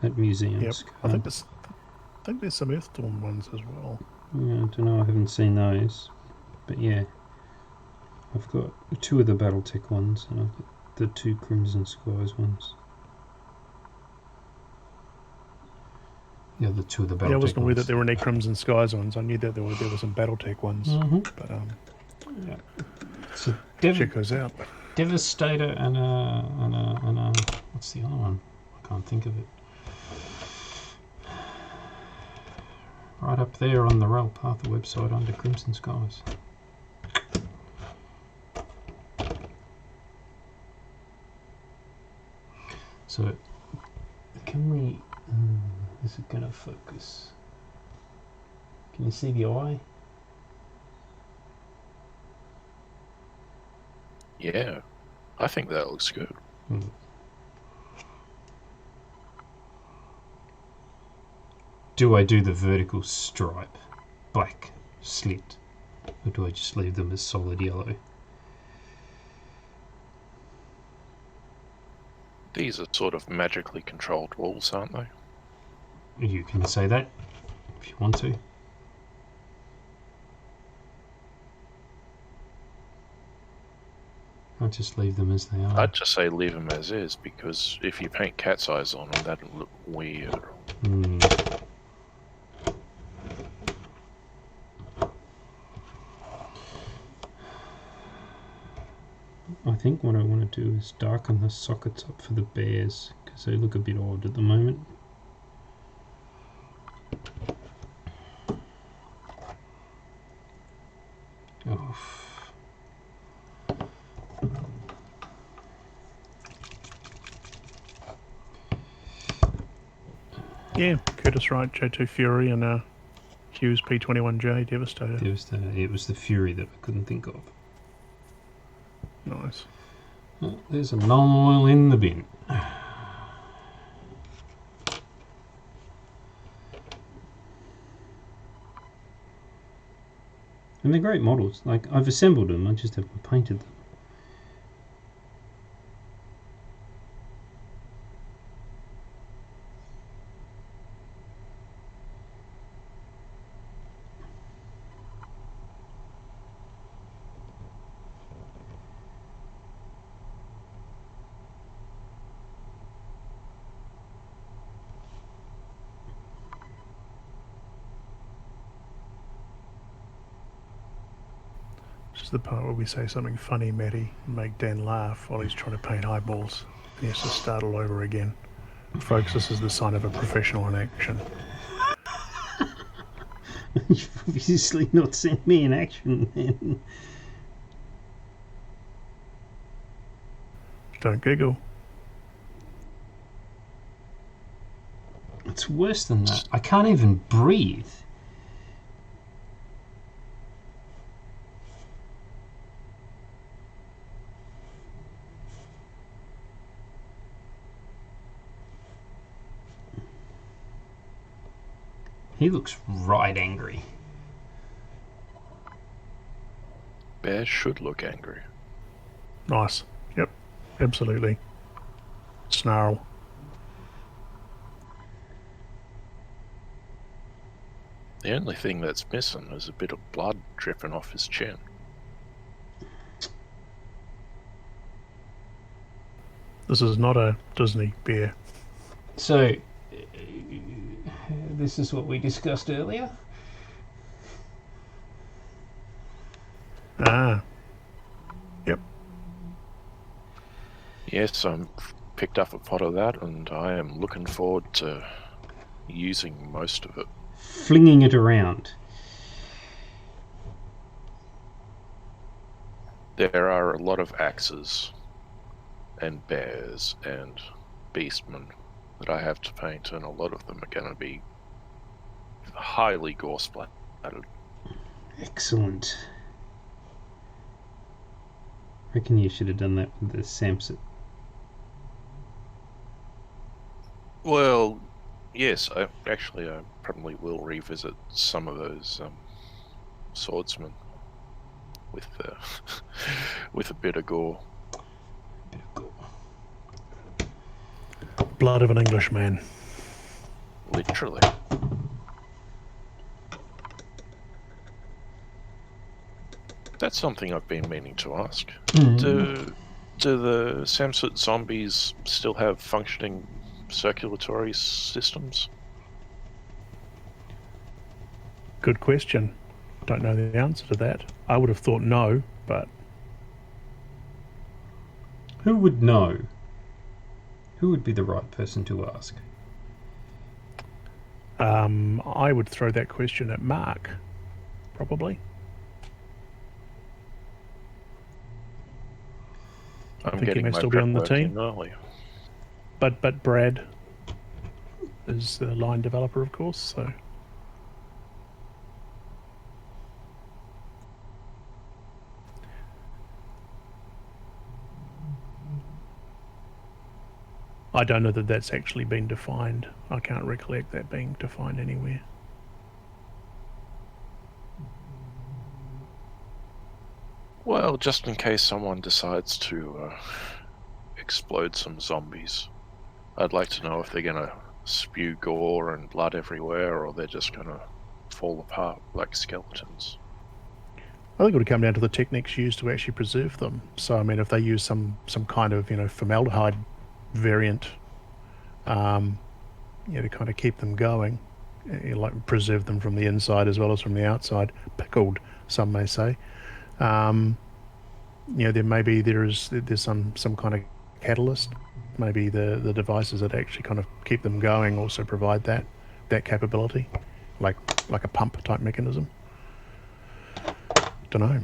at museums. Yep. I think there's some Earthdawn ones as well. Yeah, I don't know, I haven't seen those. But yeah, I've got 2 of the BattleTech ones, and I've got the 2 Crimson Skies ones. The other 2 of the BattleTech Yeah, I wasn't aware ones. that there were any Crimson Skies ones. I knew that there were some BattleTech ones. Mm-hmm. But Yeah. So check those out. Devastator and a what's the other one? I can't think of it. Right up there on the Rail Path website under Crimson Skies. So, can we... is it going to focus? Can you see the eye? Yeah, I think that looks good. Do I do the vertical stripe, black slit, or do I just leave them as solid yellow? These are sort of magically controlled walls, aren't they? You can say that if you want to. I'll just leave them as they are. I'd just say leave them as is, because if you paint cat's eyes on them, that'll look weird. I think what I want to do is darken the sockets up for the bears, because they look a bit odd at the moment. Oh. Yeah, Curtis Wright, J2 Fury, and Hughes P21J Devastator. It was the Fury that I couldn't think of. Nice. Oh, there's a null oil in the bin. And they're great models. Like, I've assembled them, I just haven't painted them. This is the part where we say something funny, Matty, and make Dan laugh while he's trying to paint eyeballs. He has to start all over again. Folks, this is the sign of a professional in action. You've obviously not seen me in action, then. Don't giggle. It's worse than that. I can't even breathe. He looks right angry. Bears should look angry. Nice. Yep, absolutely. Snarl. The only thing that's missing is a bit of blood dripping off his chin. This is not a Disney bear. So, this is what we discussed earlier. Ah. Yep. Yes, I picked up a pot of that, and I am looking forward to using most of it. Flinging it around. There are a lot of axes and bears and beastmen that I have to paint, and a lot of them are going to be highly gore splattered. Excellent. I reckon you should have done that with the Samson. Well, yes, I probably will revisit some of those swordsman with with a bit of gore. Blood of an Englishman. Literally. That's something I've been meaning to ask. Do the Samsut zombies still have functioning circulatory systems? Good question. Don't know the answer to that. I would have thought no, but Who would know? Who would be the right person to ask? I would throw that question at Mark, probably. I'm think he getting may my still be prep on the work team. in early. But Brad is the line developer, of course, so... I don't know that that's actually been defined. I can't recollect that being defined anywhere. Well, just in case someone decides to explode some zombies, I'd like to know if they're going to spew gore and blood everywhere, or they're just going to fall apart like skeletons. I think it would come down to the techniques used to actually preserve them. So, I mean, if they use some kind of, formaldehyde variant, to kind of keep them going, like preserve them from the inside as well as from the outside, pickled, some may say. There's some kind of catalyst. Maybe the devices that actually kind of keep them going also provide that capability, like a pump type mechanism. Don't know.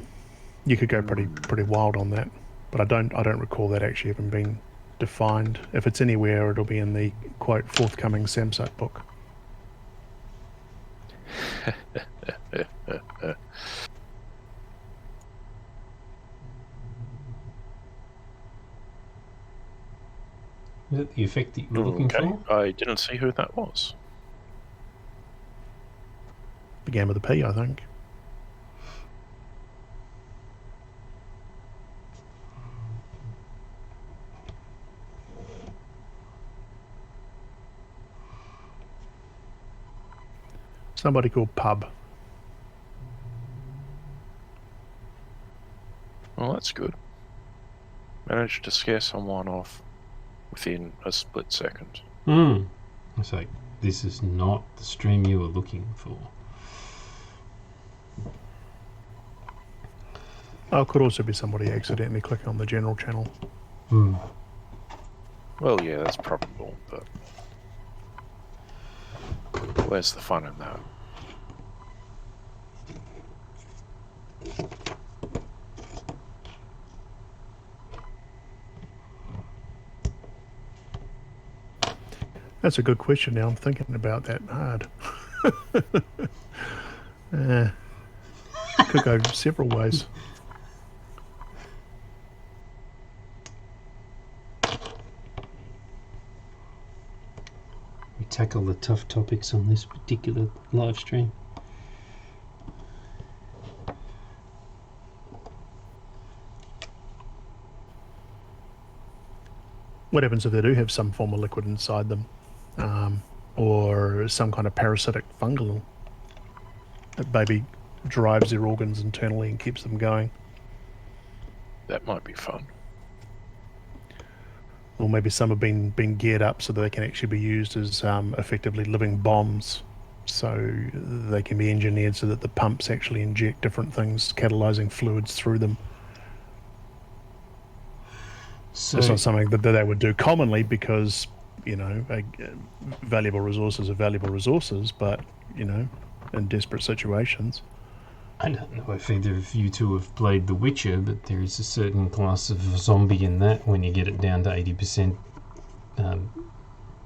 You could go pretty wild on that, but I don't recall that actually even being defined. If it's anywhere, it'll be in the quote forthcoming Samsung book. Is that the effect that you were looking for? I didn't see who that was. Began with a P, I think. Somebody called Pub. Well, that's good. Managed to scare someone off within a split second. It's like, this is not the stream you were looking for. Oh, it could also be somebody accidentally clicking on the general channel. Well, yeah, that's probable, but where's the fun in that? That's a good question now. I'm thinking about that hard. Could go several ways. We tackle the tough topics on this particular live stream. What happens if they do have some form of liquid inside them? Or some kind of parasitic fungal that maybe drives their organs internally and keeps them going? That might be fun. Or maybe some have been geared up so that they can actually be used as effectively living bombs. So they can be engineered so that the pumps actually inject different things, catalyzing fluids through them. So it's not something that they would do commonly because, valuable resources are valuable resources, but, in desperate situations. I don't know if either of you two have played The Witcher, but there is a certain class of zombie in that when you get it down to 80%,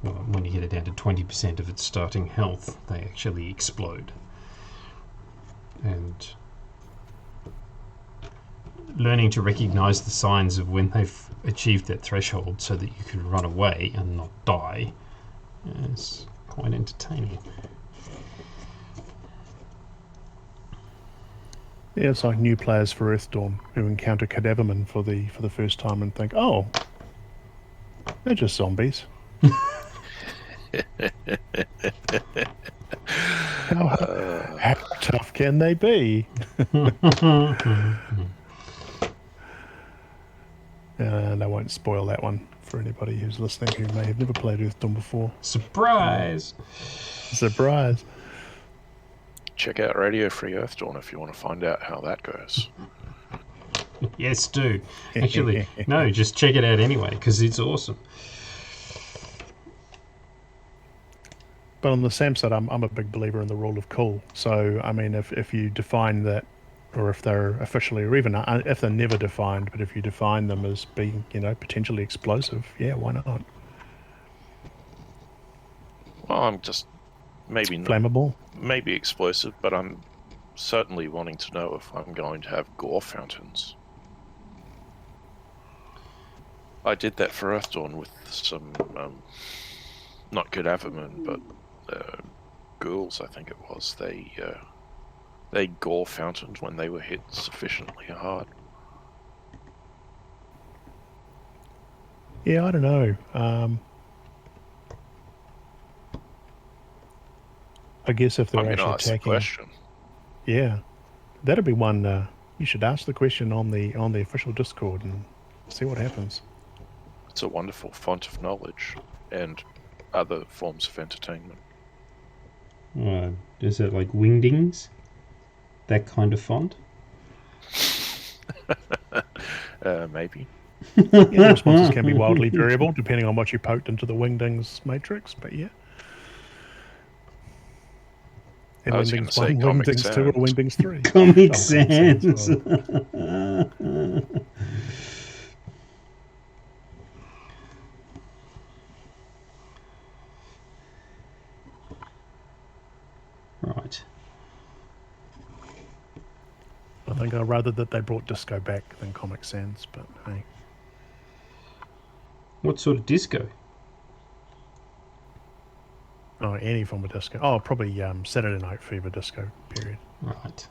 when you get it down to 20% of its starting health, they actually explode. And learning to recognize the signs of when they've achieved that threshold so that you can run away and not die is quite entertaining. Yeah, it's like new players for Earthdawn who encounter Cadavermen for the first time and think, oh, they're just zombies. How tough can they be? And I won't spoil that one for anybody who's listening who may have never played Earthdawn before. Surprise! Surprise. Check out Radio Free Earthdawn if you want to find out how that goes. Yes, do. Actually, no, just check it out anyway, because it's awesome. But on the Sam side, I'm a big believer in the rule of cool. So, I mean, if you define that, or if they're officially, or even if they're never defined, but if you define them as being, potentially explosive, yeah, why not? Well, I'm just maybe not, Flammable? maybe explosive, but I'm certainly wanting to know if I'm going to have gore fountains. I did that for Earthdawn with some, not Cadavermen, but ghouls, I think it was. They gore fountained when they were hit sufficiently hard. Yeah, I don't know. I guess if they're I'm going to actually ask the attacking, question. yeah, that'd be one. You should ask the question on the official Discord and see what happens. It's a wonderful font of knowledge and other forms of entertainment. Is it like Wingdings? That kind of font? Maybe. Yeah, the responses can be wildly variable depending on what you poked into the Wingdings matrix, but yeah. And I was going to Wingdings say 1, Comic Wingdings 2, or Sans. Wingdings 3. Comic Oh, Sans. well. Right. I think I'd rather that they brought disco back than Comic Sans, but hey. What sort of disco? Oh, any form of disco. Oh, probably Saturday Night Fever disco period. Right.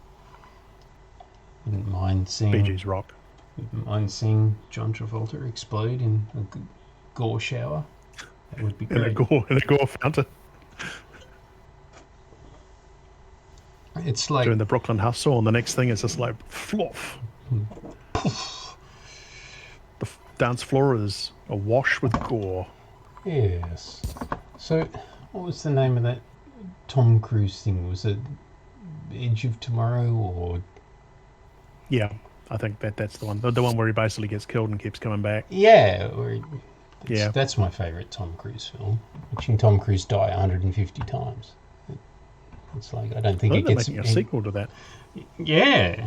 Wouldn't mind seeing. Bee Gees rock. Wouldn't mind seeing John Travolta explode in a gore shower. That would be In a great. gore fountain. It's like Doing the Brooklyn Hustle, and the next thing is just like fluff. The dance floor is awash with gore. yes. So, what was the name of that Tom Cruise thing? Was it Edge of Tomorrow or? Yeah, I think that's the one. The one where he basically gets killed and keeps coming back. Yeah. Yeah. That's my favourite Tom Cruise film. Watching Tom Cruise die 150 times. It's like I don't think it They're gets making a sequel to that. Yeah.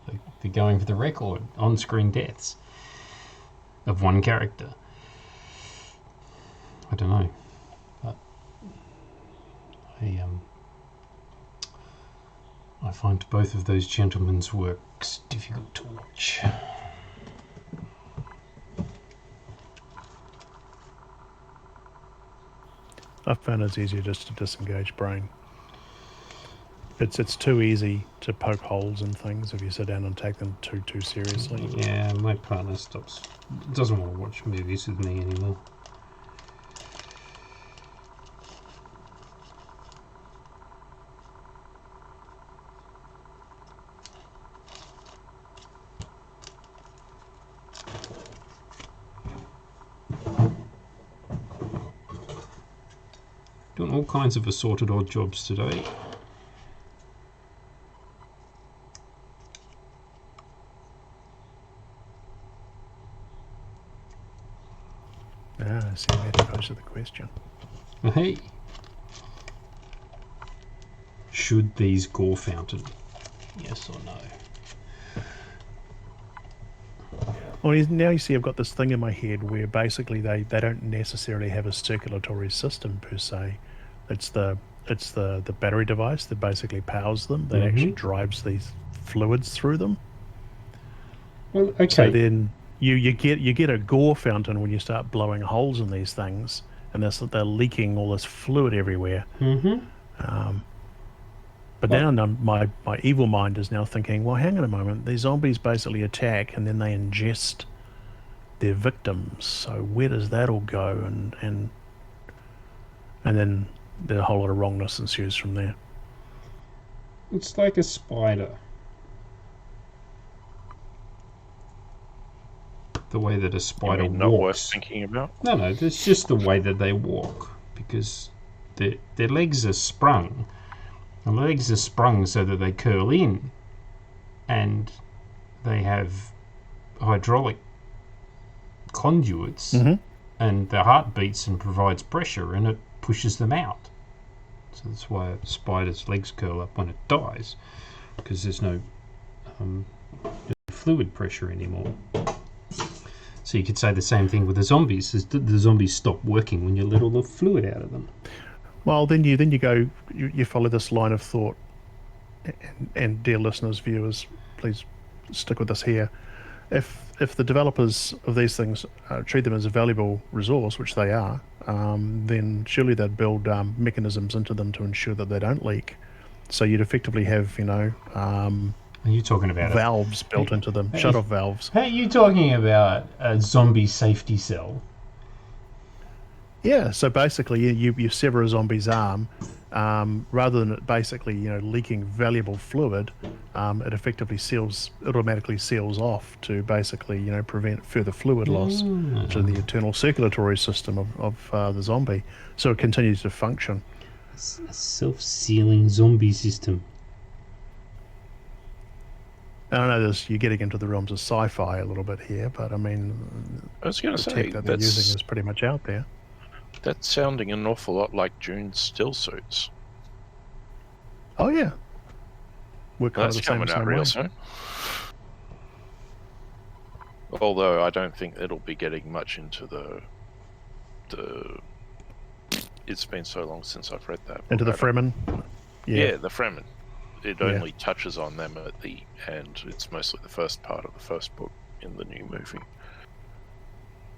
Like they're going for the record on-screen deaths of one character. I don't know, but I find both of those gentlemen's works difficult to watch. I found it's easier just to disengage brain. It's too easy to poke holes in things if you sit down and take them too seriously. Yeah, my partner doesn't want to watch movies with me anymore. Doing all kinds of assorted odd jobs today. I see where to pose the question. Hey, should these gore fountain? Yes or no? Well, now you see I've got this thing in my head where basically they don't necessarily have a circulatory system per se. It's the battery device that basically powers them that actually drives these fluids through them. Well, okay. So then you get a gore fountain when you start blowing holes in these things, and they're leaking all this fluid everywhere. But now my evil mind is now thinking, well, hang on a moment. These zombies basically attack and then they ingest their victims. So where does that all go? And then a whole lot of wrongness ensues from there. It's like a spider. The way that a spider not worth walks. thinking about. No, it's just the way that they walk, because their legs are sprung. The legs are sprung so that they curl in, and they have hydraulic conduits, and their heart beats and provides pressure, and it pushes them out. So that's why a spider's legs curl up when it dies, because there's no fluid pressure anymore. So you could say the same thing with the zombies. The zombies stop working when you let all the fluid out of them. Well, then you go, you follow this line of thought, and dear listeners, viewers, please stick with us here. If the developers of these things treat them as a valuable resource, which they are, then surely they'd build mechanisms into them to ensure that they don't leak. So you'd effectively have, Are you talking about valves built into them, shut-off valves. Hey, you talking about a zombie safety cell? Yeah, so basically you sever a zombie's arm, rather than it basically leaking valuable fluid, it effectively automatically seals off to basically prevent further fluid loss to the internal circulatory system of the zombie, so it continues to function. It's a self-sealing zombie system. I know you're getting into the realms of sci-fi a little bit here, but I mean, I was going to the say tech that they're using is pretty much out there. That's sounding an awful lot like June's still suits. Oh yeah, we're kind of the coming out same real way. soon. Although I don't think it'll be getting much into the. It's been so long since I've read that. Into the Fremen. Yeah, the Fremen. It only touches on them at the end. It's mostly the first part of the first book in the new movie.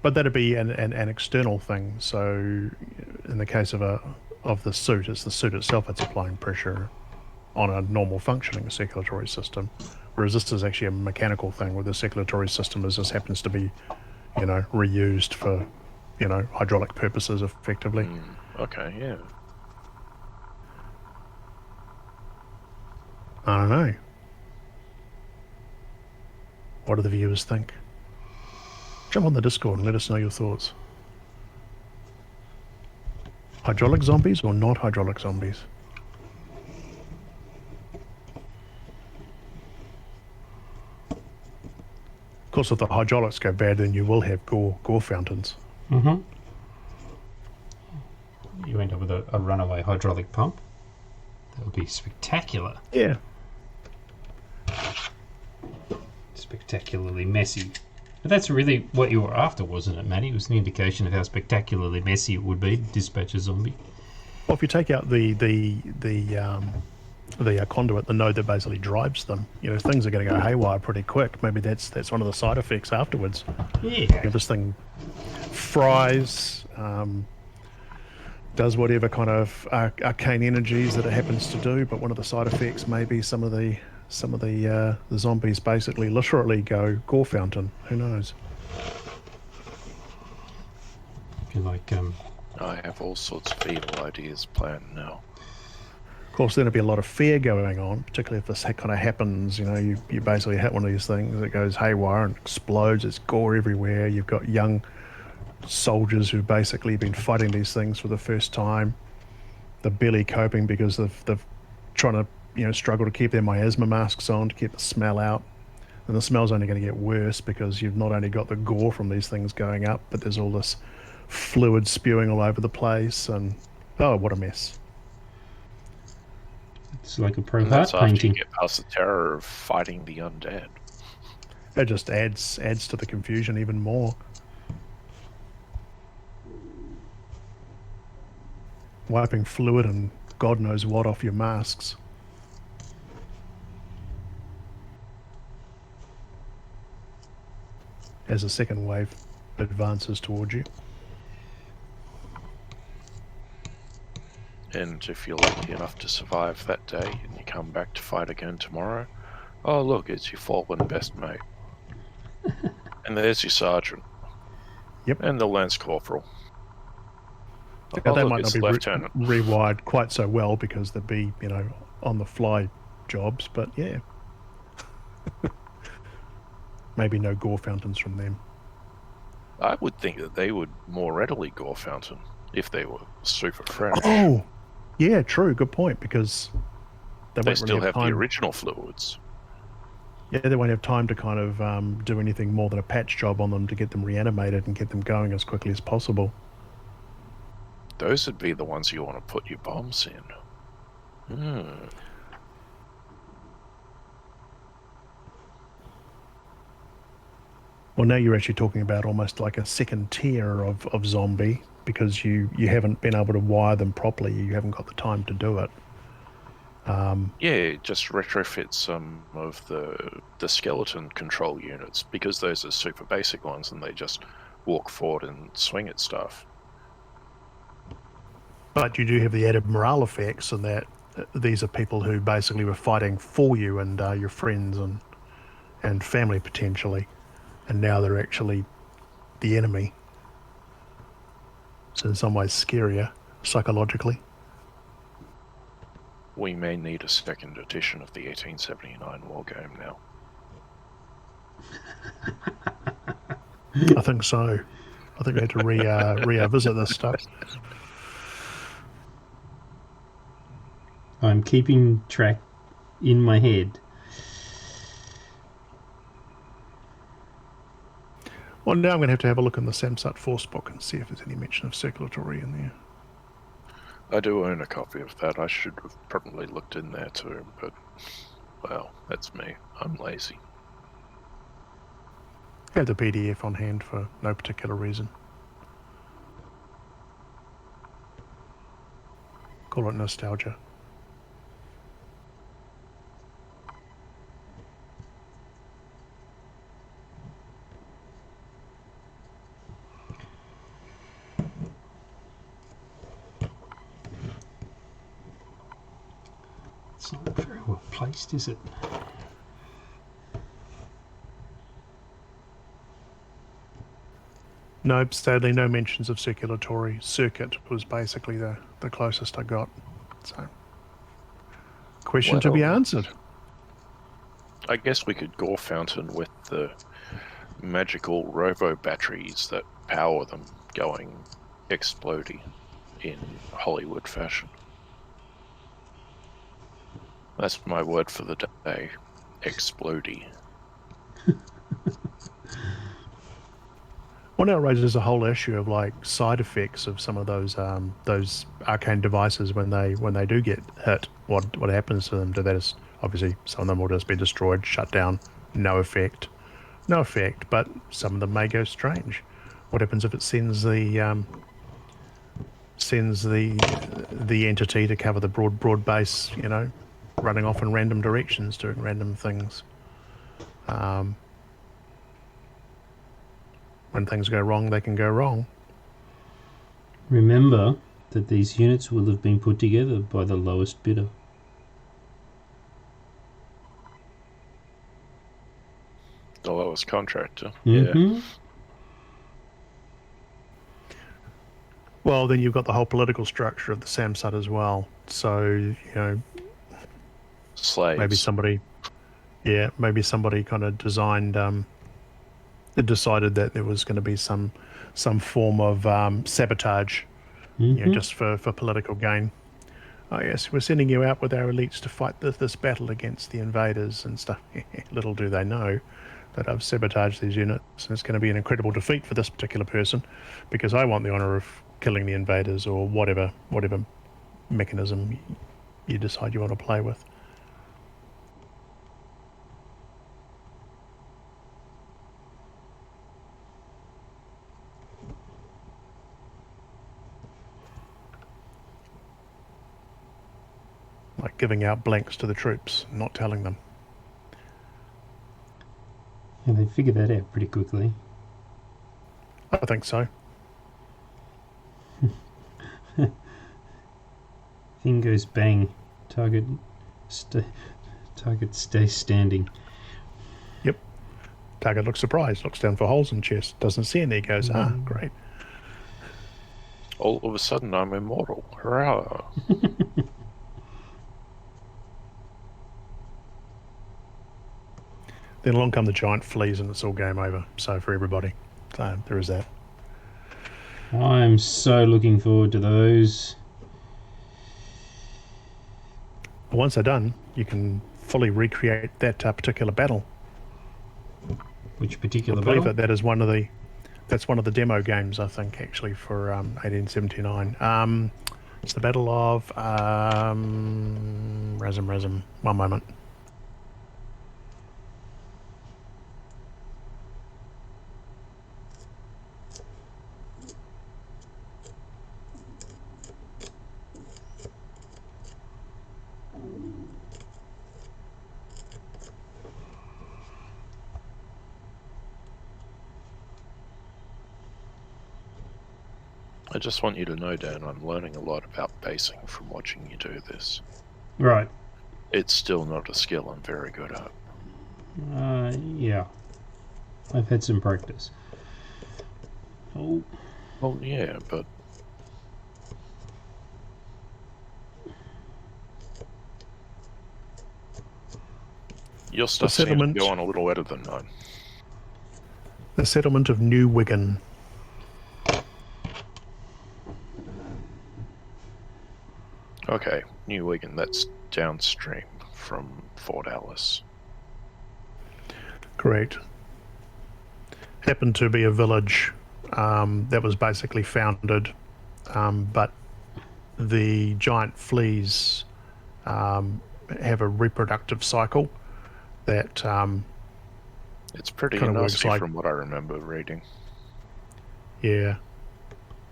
But that'd be an external thing. So, in the case of the suit, it's the suit itself that's applying pressure on a normal functioning circulatory system, whereas this is actually a mechanical thing where the circulatory system just happens to be, reused for, hydraulic purposes effectively. Okay, yeah. I don't know. What do the viewers think? Jump on the Discord and let us know your thoughts. Hydraulic zombies or not hydraulic zombies? Of course, if the hydraulics go bad, then you will have gore fountains. You end up with a runaway hydraulic pump. That would be spectacular. Yeah. Spectacularly messy. But that's really what you were after, wasn't it, Matty? It was an indication of how spectacularly messy it would be to dispatch a zombie. Well, if you take out the conduit, the node that basically drives them, things are going to go haywire pretty quick. Maybe that's one of the side effects afterwards. Yeah. This thing fries, does whatever kind of arcane energies that it happens to do, but one of the side effects may be some of the zombies basically literally go gore fountain. Who knows? If you like, I have all sorts of evil ideas planned now. Of course, then there'll be a lot of fear going on, particularly if this kind of happens. You basically hit one of these things that goes haywire and explodes. It's gore everywhere. You've got young soldiers who've basically been fighting these things for the first time. They're barely coping because they've trying to struggle to keep their miasma masks on to keep the smell out, and the smell's only going to get worse because you've not only got the gore from these things going up, but there's all this fluid spewing all over the place, and what a mess. It's like a pro And art that's after painting. you get past the terror of fighting the undead. It just adds to the confusion even more. Wiping fluid and God knows what off your masks. As a second wave advances towards you. And if you're lucky enough to survive that day and you come back to fight again tomorrow. Oh, look, it's your fallen best mate. And there's your sergeant. Yep. And the lance corporal. Now, Oh, they look, might not it's be lieutenant. rewired quite so well because they'd be, on the fly jobs, but yeah. Maybe no gore fountains from them. I would think that they would more readily gore fountain if they were super fresh. Oh, yeah, true. Good point, because they They won't still really have have the time. original fluids. Yeah, they won't have time to kind of do anything more than a patch job on them to get them reanimated and get them going as quickly as possible. Those would be the ones you want to put your bombs in. Well, now you're actually talking about almost like a second tier of zombie, because you haven't been able to wire them properly. You haven't got the time to do it. Yeah, just retrofit some of the skeleton control units, because those are super basic ones and they just walk forward and swing at stuff. But you do have the added morale effects, and that these are people who basically were fighting for you and your friends and family potentially, and now they're actually the enemy. So in some ways scarier psychologically. We may need a second edition of the 1879 war game now. I think so. I think we had to revisit this stuff. I'm keeping track in my head. Well, now I'm going to have a look in the Samsat Force book and see if there's any mention of circulatory in there. I do own a copy of that. I should have probably looked in there too, but, well, that's me. I'm lazy. I have the PDF on hand for no particular reason. Call it nostalgia. It's not very well placed, is it? No, sadly, no mentions of circulatory. Circuit was basically the closest I got. So, question to be Well, answered. I guess we could gore fountain with the magical robo batteries that power them going explodey in Hollywood fashion. That's my word for the day. Explodey. Well, now it raises a whole issue of like side effects of some of those arcane devices when they do get hit. What happens to them? Do they just, obviously some of them will just be destroyed, shut down, no effect, but some of them may go strange. What happens if it sends the entity to cover the broad base, running off in random directions, doing random things? When things go wrong, they can go wrong. Remember that these units will have been put together by the lowest bidder. The lowest contractor. Mm-hmm. Yeah. Well, then you've got the whole political structure of the Samsat as well. So, Slaves. maybe somebody kind of decided that there was going to be some form of sabotage, just for political gain. Oh yes, we're sending you out with our elites to fight this battle against the invaders and stuff. Little do they know that I've sabotaged these units, and it's going to be an incredible defeat for this particular person, because I want the honor of killing the invaders, or whatever mechanism you decide you want to play with. Like giving out blanks to the troops, not telling them. And they figured that out pretty quickly. I think so. Thing goes bang. Target Target stays standing. Yep. Target looks surprised, looks down for holes in chest, doesn't see any, goes, great. All of a sudden, I'm immortal. Hurrah! Then along come the giant fleas and it's all game over. So for everybody. So there is that. I'm so looking forward to those. But once they're done, you can fully recreate that particular battle. Which particular I believe battle? that is that's one of the demo games, I think, actually, for 1879. It's the Battle of Razum. One moment. I just want you to know, Dan, I'm learning a lot about basing from watching you do this. Right. It's still not a skill I'm very good at. Yeah. I've had some practice. Oh. Well, yeah, but... Your stuff seems to go on a little better than mine. The settlement of New Wigan. Okay, New Wigan, that's downstream from Fort Alice. Correct. Happened to be a village that was basically founded, but the giant fleas have a reproductive cycle that it's pretty kind of nasty works like, from what I remember reading. Yeah.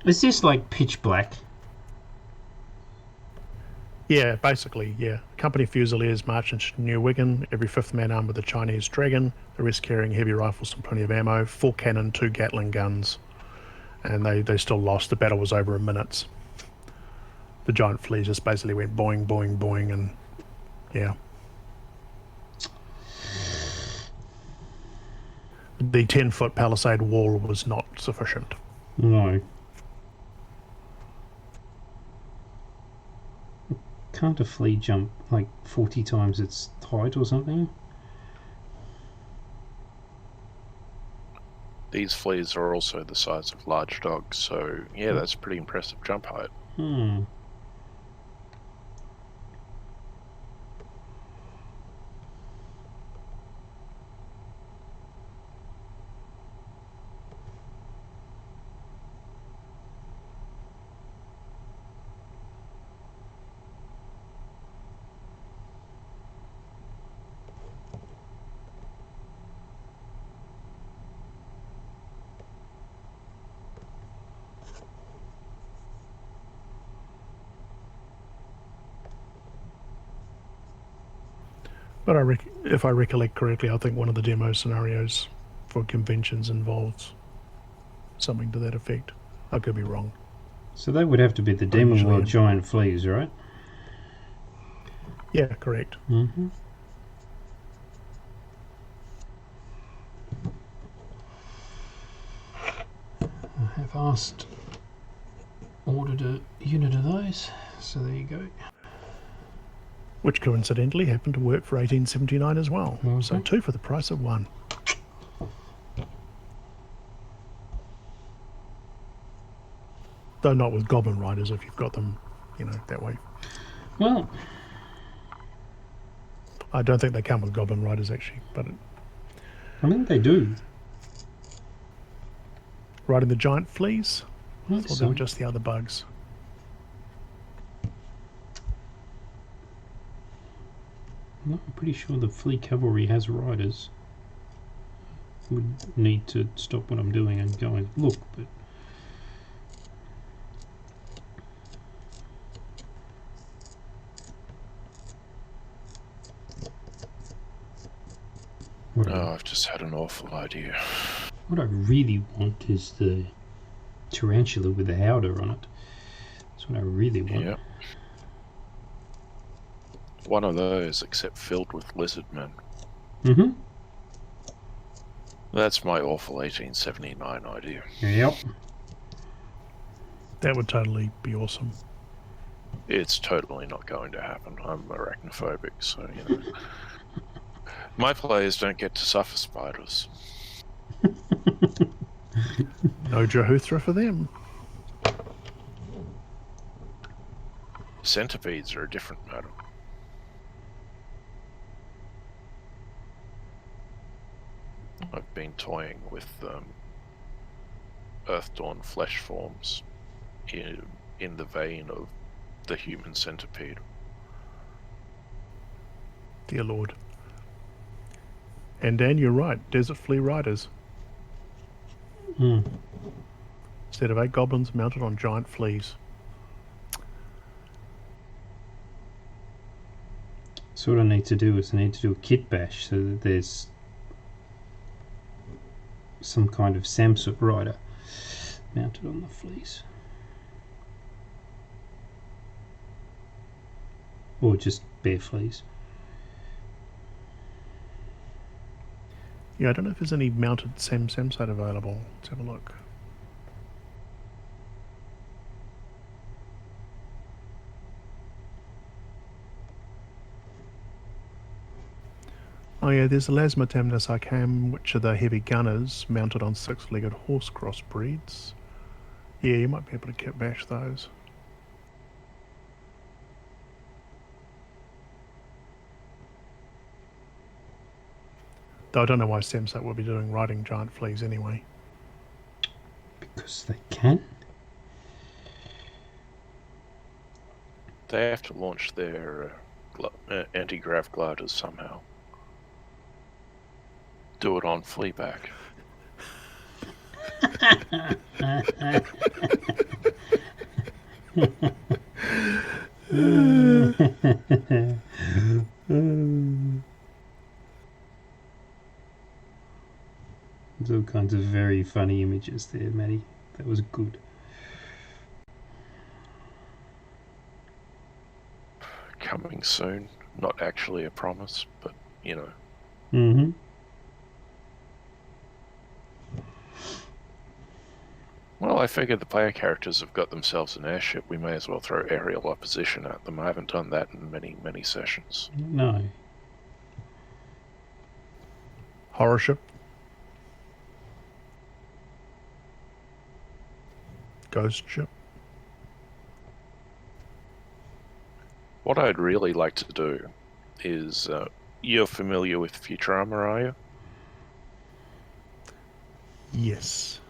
Is this like Pitch Black? Yeah, basically, yeah. Company Fusiliers march into New Wigan, every fifth man armed with a Chinese dragon, the rest carrying heavy rifles and plenty of ammo, 4 cannon, 2 Gatling guns. And they still lost. The battle was over in minutes. The giant fleas just basically went boing, boing, boing, and yeah. The 10-foot palisade wall was not sufficient. No. Can't a flea jump like 40 times its height or something? These fleas are also the size of large dogs, so yeah, that's a pretty impressive jump height. But if I recollect correctly, I think one of the demo scenarios for conventions involves something to that effect. I could be wrong. So they would have to be the Demonworld giant fleas, right? Yeah, correct. Mm-hmm. I have ordered a unit of those, so there you go. Which coincidentally happened to work for 1879 as well. Mm-hmm. So 2 for the price of 1. Though not with Goblin Riders if you've got them, that way. Well, I don't think they come with Goblin Riders actually, but I mean they do. Riding the giant fleas? I thought they So. were just the other bugs. No, I'm pretty sure the flea cavalry has riders. Would need to stop what I'm doing and go and look, but I've just had an awful idea. What I really want is the tarantula with the howdah on it. That's what I really want. Yep. One of those, except filled with lizard men. Mm-hmm. That's my awful 1879 idea. Yep. That would totally be awesome. It's totally not going to happen. I'm arachnophobic, so, you know. My players don't get to suffer spiders. No Jehuthra for them. Centipedes are a different matter. I've been toying with Earthdawn flesh forms in the vein of the human centipede. Dear Lord. And Dan, you're right. Desert Flea Riders. Mm. Instead of 8 goblins mounted on giant fleas. So what I need to do is I need to do a kit bash so that there's some kind of Samsut rider mounted on the fleas. Or just bare fleas. Yeah, I don't know if there's any mounted Samsite available. Let's have a look. Oh yeah, there's the Lasmatemnus Arcam, which are the heavy gunners mounted on 6-legged horse crossbreeds. Yeah, you might be able to kit bash those. Though I don't know why Samsite will be doing riding giant fleas anyway. Because they can. They have to launch their anti-grav gliders somehow. Do it on Fleaback. There's all kinds of very funny images there, Maddie. That was good. Coming soon. Not actually a promise, but, you know. Mm-hmm. Well, I figure the player characters have got themselves an airship. We may as well throw aerial opposition at them. I haven't done that in many, many sessions. No. Horror ship. Ghost ship. What I'd really like to do is, you're familiar with Futurama, are you? Yes.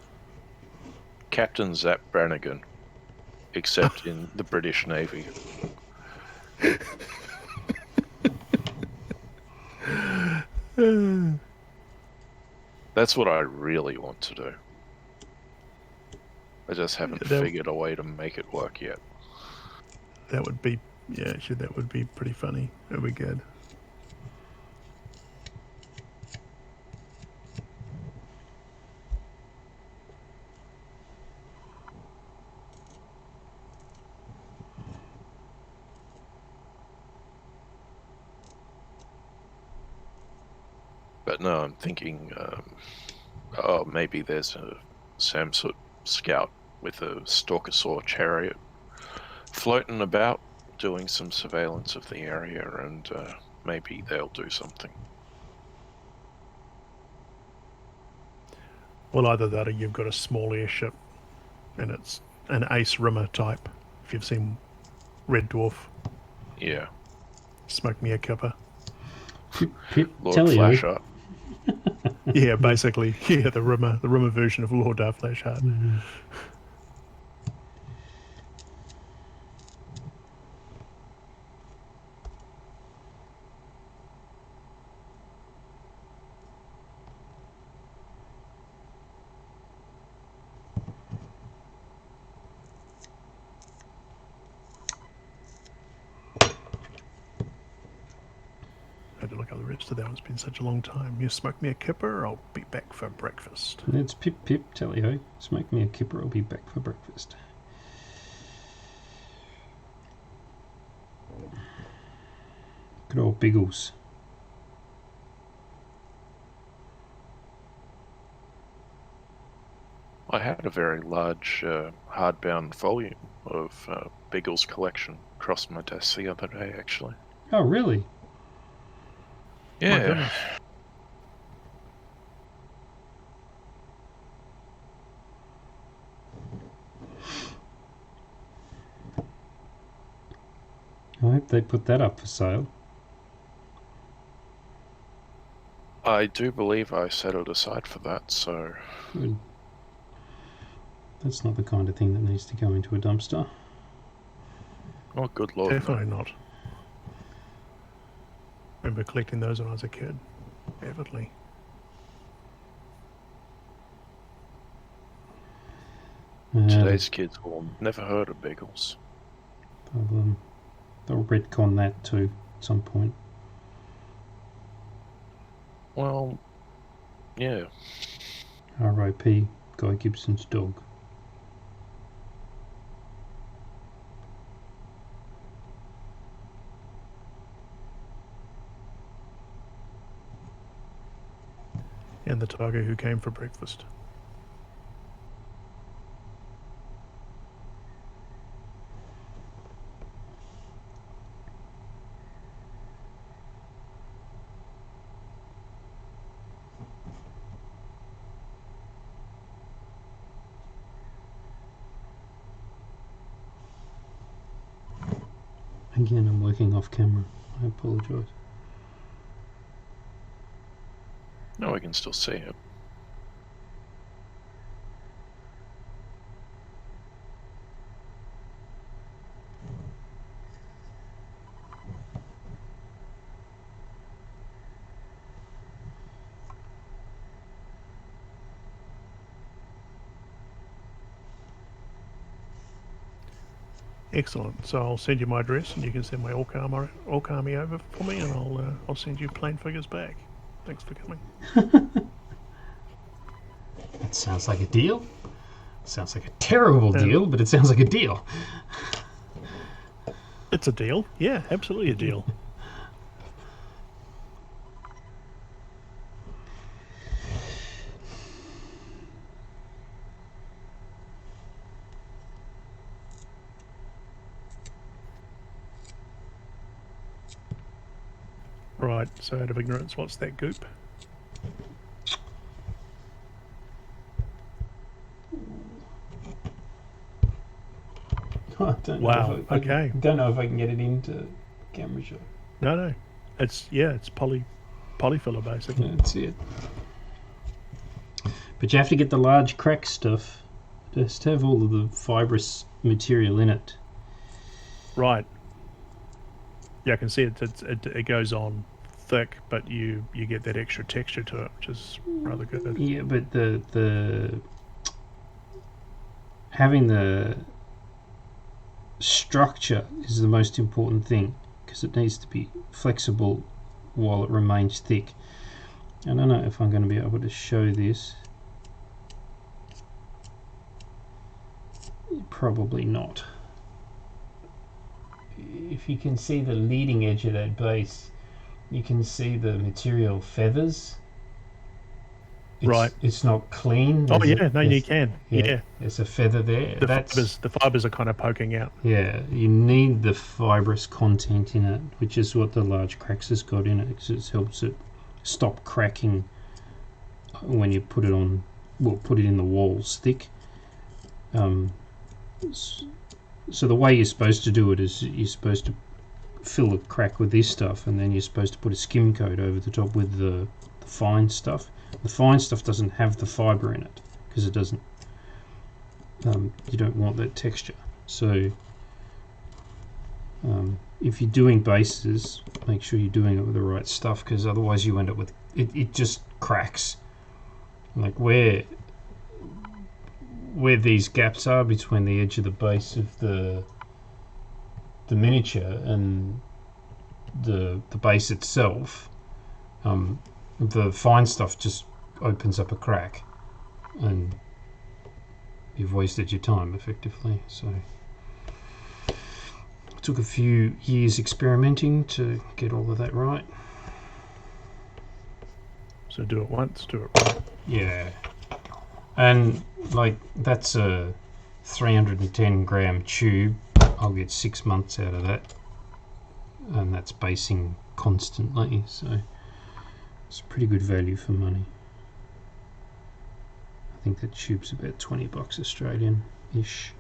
Captain Zap Brannigan, except in the British Navy. That's what I really want to do. I just haven't figured a way to make it work yet. That would be, yeah, actually that would be pretty funny. That would be good. But no, I'm thinking, oh, maybe there's a Samsut scout with a Stalkersaur chariot floating about, doing some surveillance of the area, and maybe they'll do something. Well, either that or you've got a small airship and it's an Ace Rimmer type. If you've seen Red Dwarf. Yeah. Smoke me a kipper. Lord Tell you. Flashheart. Yeah, basically. Yeah, the Rimmer version of Lord Flashheart. Mm-hmm. I had to look up the rest of that one. It's been such a long time. You smoke me a kipper, I'll be back for breakfast. It's pip pip, tally ho. Smoke me a kipper, I'll be back for breakfast. Good old Biggles. I had a very large hardbound volume of Beagle's collection across my desk the other day, actually. Oh, really? My Yeah. goodness. I hope they put that up for sale. I do believe I set it aside for that, so... Good. That's not the kind of thing that needs to go into a dumpster. Oh, good lord, Definitely no. not. Remember collecting those when I was a kid. Avidly. Today's kids will never heard of Beagles. They'll retcon that too at some point. Well, yeah. R.I.P. Guy Gibson's dog. And the tiger who came for breakfast. Again, I'm working off camera. I apologise. No, I can still see it. Excellent. So I'll send you my address, and you can send my Orc army over for me, and I'll send you plain figures back. Thanks for coming. That sounds like a deal. Sounds like a terrible deal, but it sounds like a deal. It's a deal. Yeah, absolutely a deal. Right, so out of ignorance, what's that goop? I don't Wow, know if I okay. don't know if I can get it into camera shot. No. It's polyfiller basically. That's it. But you have to get the large crack stuff. Just to have all of the fibrous material in it. Right. Yeah, I can see it goes on thick, but you get that extra texture to it, which is rather good. Yeah, but the having the structure is the most important thing, because it needs to be flexible while it remains thick. I don't know if I'm going to be able to show this. Probably not. If you can see the leading edge of that base, you can see the material feathers. Right. It's not clean. Oh yeah, no, you can. Yeah. There's a feather there. The fibers are kind of poking out. Yeah, you need the fibrous content in it, which is what the large cracks has got in it, because it helps it stop cracking when you put it on. Well, put it in the walls thick. So the way you're supposed to do it is you're supposed to fill the crack with this stuff, and then you're supposed to put a skim coat over the top with the fine stuff. The fine stuff doesn't have the fibre in it, because it doesn't. You don't want that texture. So if you're doing bases, make sure you're doing it with the right stuff, because otherwise you end up with it just cracks. Like where these gaps are between the edge of the base of the miniature and the base itself, the fine stuff just opens up a crack, and you've wasted your time effectively. So Took a few years experimenting to get all of that right. So do it once, do it right. Yeah. And like that's a 310 gram tube. I'll get 6 months out of that. And that's basing constantly, so it's pretty good value for money. I think that tube's about $20 Australian-ish.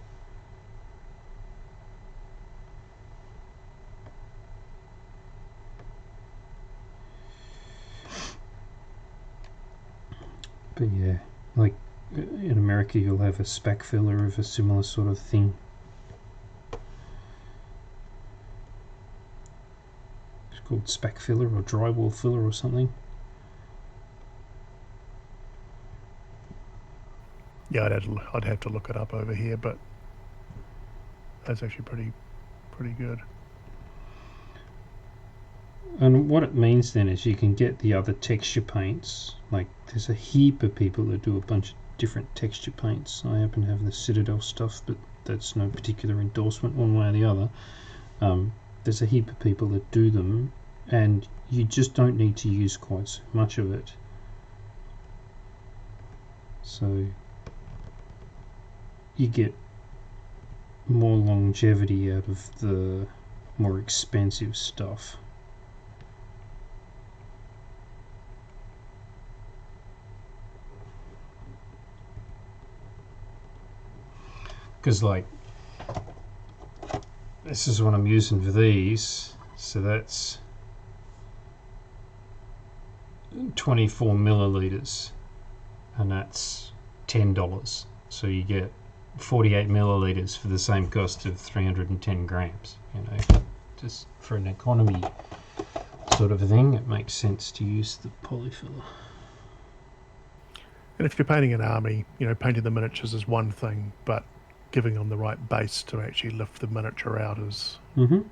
But yeah, like in America you'll have a spac filler of a similar sort of thing. It's called spac filler or drywall filler or something. Yeah, I'd have to look it up over here, but that's actually pretty good. And what it means then is you can get the other texture paints. Like there's a heap of people that do a bunch of different texture paints. I happen to have the Citadel stuff, but that's no particular endorsement one way or the other. There's a heap of people that do them, and you just don't need to use quite so much of it. So you get more longevity out of the more expensive stuff. Because like this is what I'm using for these, so that's 24 milliliters, and that's $10. So you get 48 milliliters for the same cost of 310 grams. You know, just for an economy sort of thing, it makes sense to use the polyfiller. And if you're painting an army, you know, painting the miniatures is one thing, but giving them the right base to actually lift the miniature out is the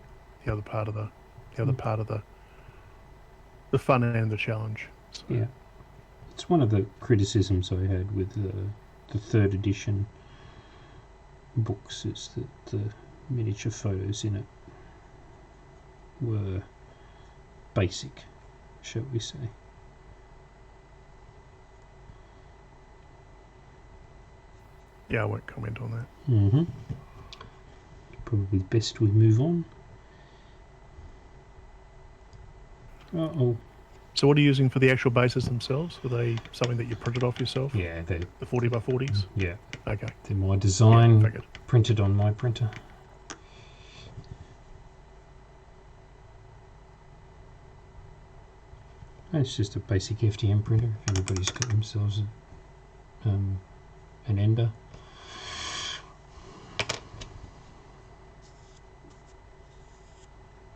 other part of the fun and the challenge. So. Yeah, it's one of the criticisms I had with the third edition books is that the miniature photos in it were basic, shall we say. Yeah, I won't comment on that. Probably best we move on. Uh-oh. So what are you using for the actual bases themselves? Are they something that you printed off yourself? Yeah, they're The 40 by 40s? yeah, Okay. they're my design, Yeah, figured. printed on my printer. And it's just a basic FDM printer. Everybody's got themselves an Ender.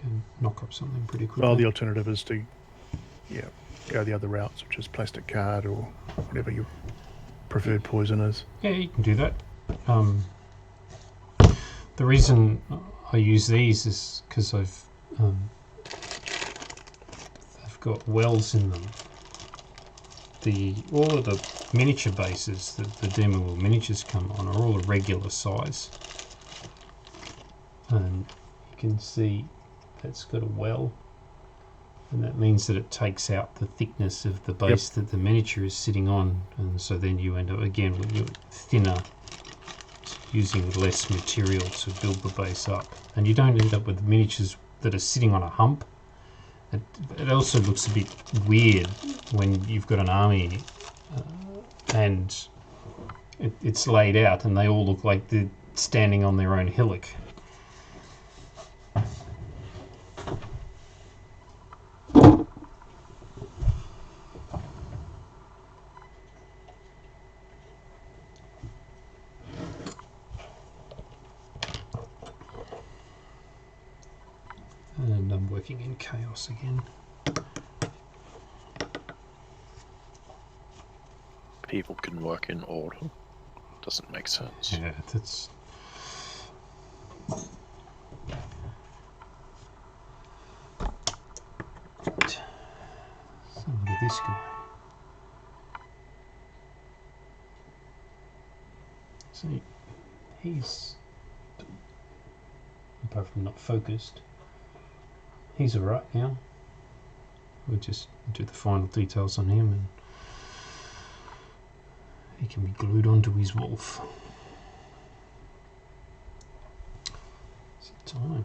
Can knock up something pretty quickly. Well, the alternative is to, go the other routes, which is plastic card or whatever your preferred poison is. Yeah, you can do that. The reason I use these is because I've got wells in them. All of the miniature bases that the Demonworld miniatures come on are all a regular size, and you can see that's got a well, and that means that it takes out the thickness of the base that the miniature is sitting on, and so then you end up again when you're thinner, using less material to build the base up, and you don't end up with miniatures that are sitting on a hump. It also looks a bit weird when you've got an army and it's laid out and they all look like they're standing on their own hillock. And I'm working in chaos again. People can work in order. Doesn't make sense. Yeah, that's... So look at this guy. See, he's apart from not focused. He's alright now. We'll just do the final details on him and he can be glued onto his wolf. What's the time?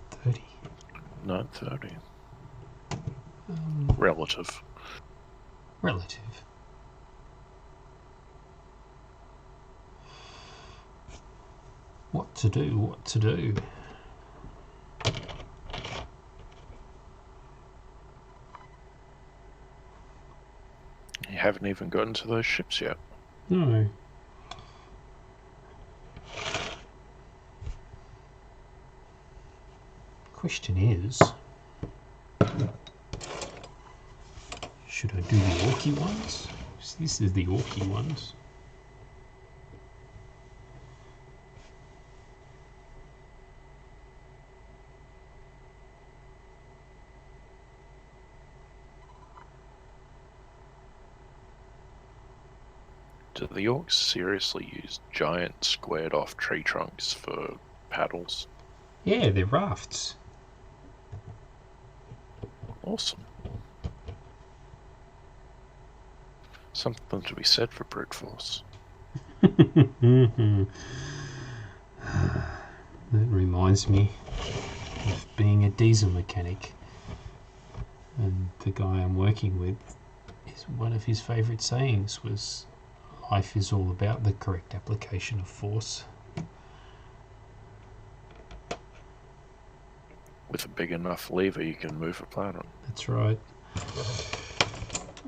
30. 9:30. Relative. Relative. What to do, what to do. You haven't even gotten to those ships yet. No. Question is, should I do the orky ones? This is the orky ones. Do the orcs seriously use giant squared off tree trunks for paddles? Yeah, they're rafts. Awesome. Something to be said for brute force. That reminds me of being a diesel mechanic, and the guy I'm working with, one of his favourite sayings was, life is all about the correct application of force. With a big enough lever you can move a planet. That's right.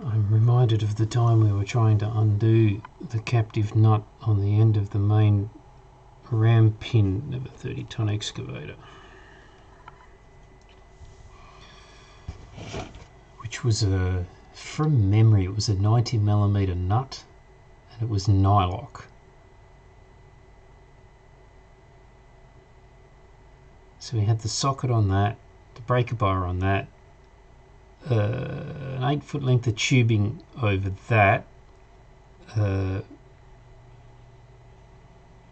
I'm reminded of the time we were trying to undo the captive nut on the end of the main ram pin of a 30-ton excavator, which was from memory, it was a 90mm nut, and it was nylock. So we had the socket on that, the breaker bar on that, an 8-foot length of tubing over that,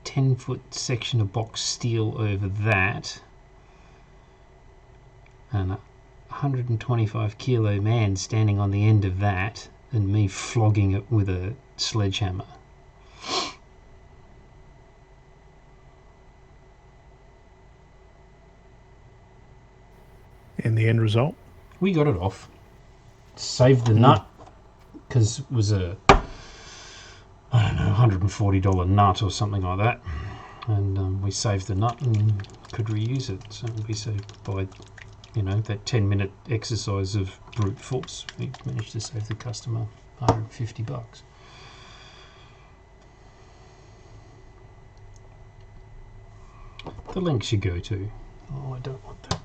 10-foot section of box steel over that, and a 125 kilo man standing on the end of that, and me flogging it with a sledgehammer. And the end result? We got it off. Saved the nut, because it was a, I don't know, $140 nut or something like that. And we saved the nut and could reuse it. So we saved by, that 10-minute exercise of brute force. We managed to save the customer $150. The link you go to. Oh, I don't want that.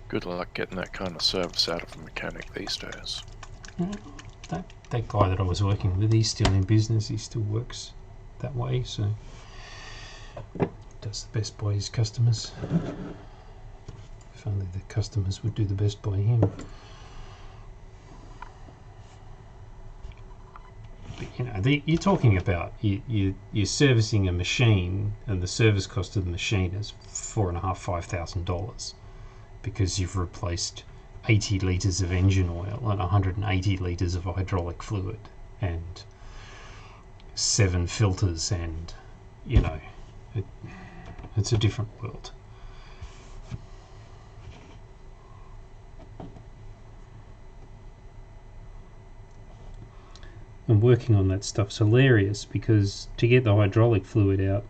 Good luck getting that kind of service out of a mechanic these days. That guy that I was working with, he's still in business. He still works that way, so does the best by his customers. If only the customers would do the best by him. But, you're talking about you're servicing a machine, and the service cost of the machine is $4,500 because you've replaced 80 litres of engine oil and 180 litres of hydraulic fluid and 7 filters, and it's a different world. And working on that stuff's hilarious, because to get the hydraulic fluid out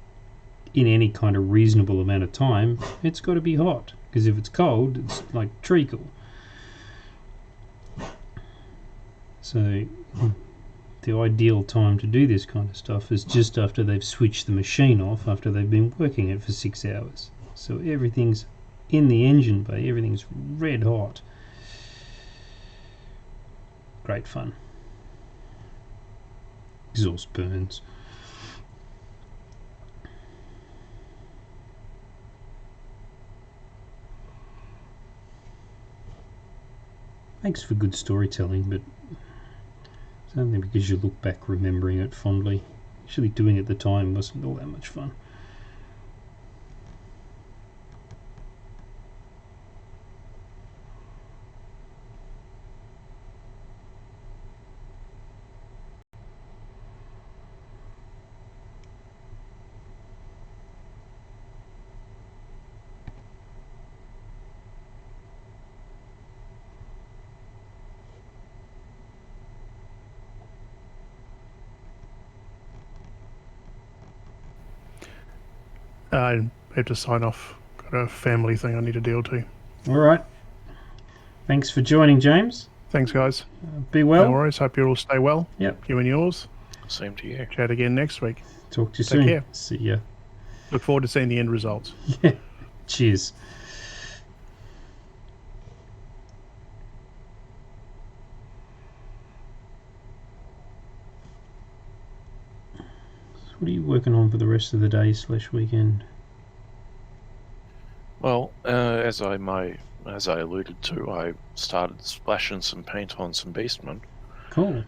in any kind of reasonable amount of time, it's got to be hot, because if it's cold, it's like treacle. So the ideal time to do this kind of stuff is just after they've switched the machine off, after they've been working it for 6 hours. So everything's in the engine bay, everything's red hot. Great fun. Exhaust burns. Makes for good storytelling, but it's only because you look back remembering it fondly. Actually doing it at the time wasn't all that much fun. I have to sign off. Got a family thing I need to deal to. All right. Thanks for joining, James. Thanks, guys. Be well. No worries. Hope you all stay well. Yep. You and yours. Same to you. Chat again next week. Talk to you Take soon. care. See ya. Look forward to seeing the end results. Yeah. Cheers. What are you working on for the rest of the day / weekend? Well, as I alluded to, I started splashing some paint on some beastmen. Cool.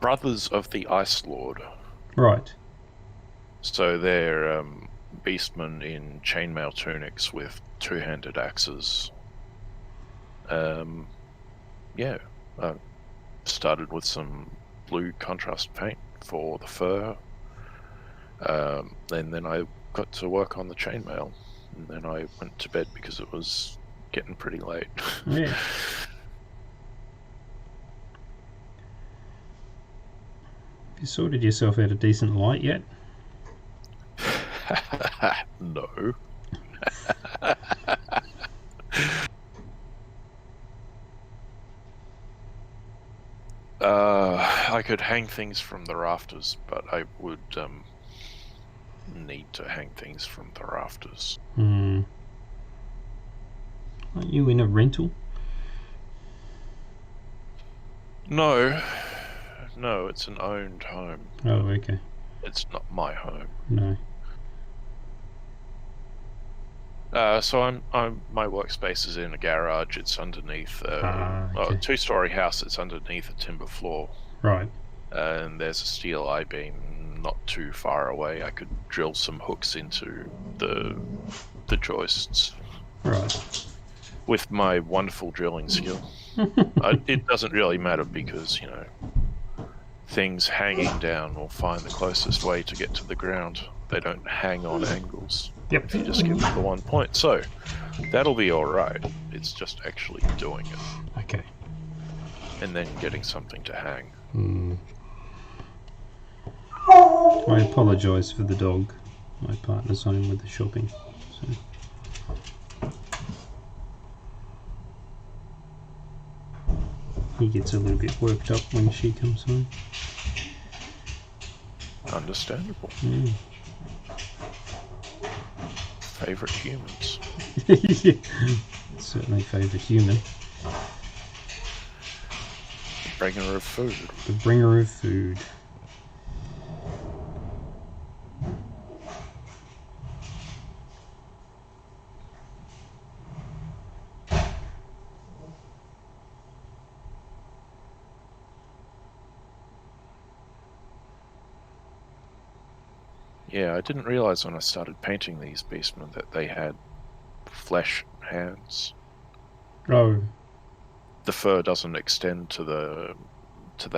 Brothers of the Ice Lord. Right. So they're beastmen in chainmail tunics with two-handed axes. Yeah, I started with some blue contrast paint for the fur, and then I got to work on the chainmail, and then I went to bed because it was getting pretty late. Yeah. You sorted yourself out a decent light yet? No. I could hang things from the rafters, but I would need to hang things from the rafters. Aren't you in a rental? No, it's an owned home. Oh, okay. It's not my home. No. So my workspace is in a garage. It's underneath a okay. two-story house. It's underneath a timber floor. Right. And there's a steel I-beam not too far away. I could drill some hooks into the joists. Right. With my wonderful drilling skill. It doesn't really matter because, things hanging down will find the closest way to get to the ground. They don't hang on angles. Yep. If you just give them the 1 point. So, that'll be alright. It's just actually doing it. Okay. And then getting something to hang. I apologise for the dog. My partner's home with the shopping. So. He gets a little bit worked up when she comes home. Understandable. Favorite humans. Yeah. Certainly favourite human. Bringer of food. The bringer of food. Yeah, I didn't realize when I started painting these beastmen that they had flesh hands. Oh. The fur doesn't extend to the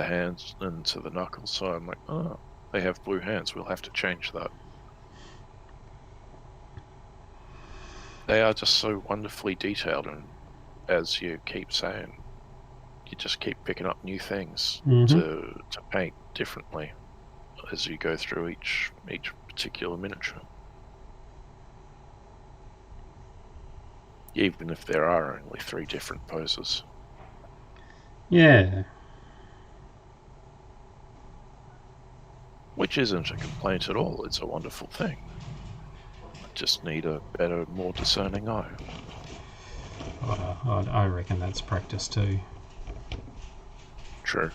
hands and to the knuckles, so I'm like, oh, they have blue hands. We'll have to change that. They are just so wonderfully detailed, and as you keep saying, you just keep picking up new things to paint differently as you go through each particular miniature. Even if there are only 3 different poses. Yeah. Which isn't a complaint at all, it's a wonderful thing. I just need a better, more discerning eye. I reckon that's practice too. True.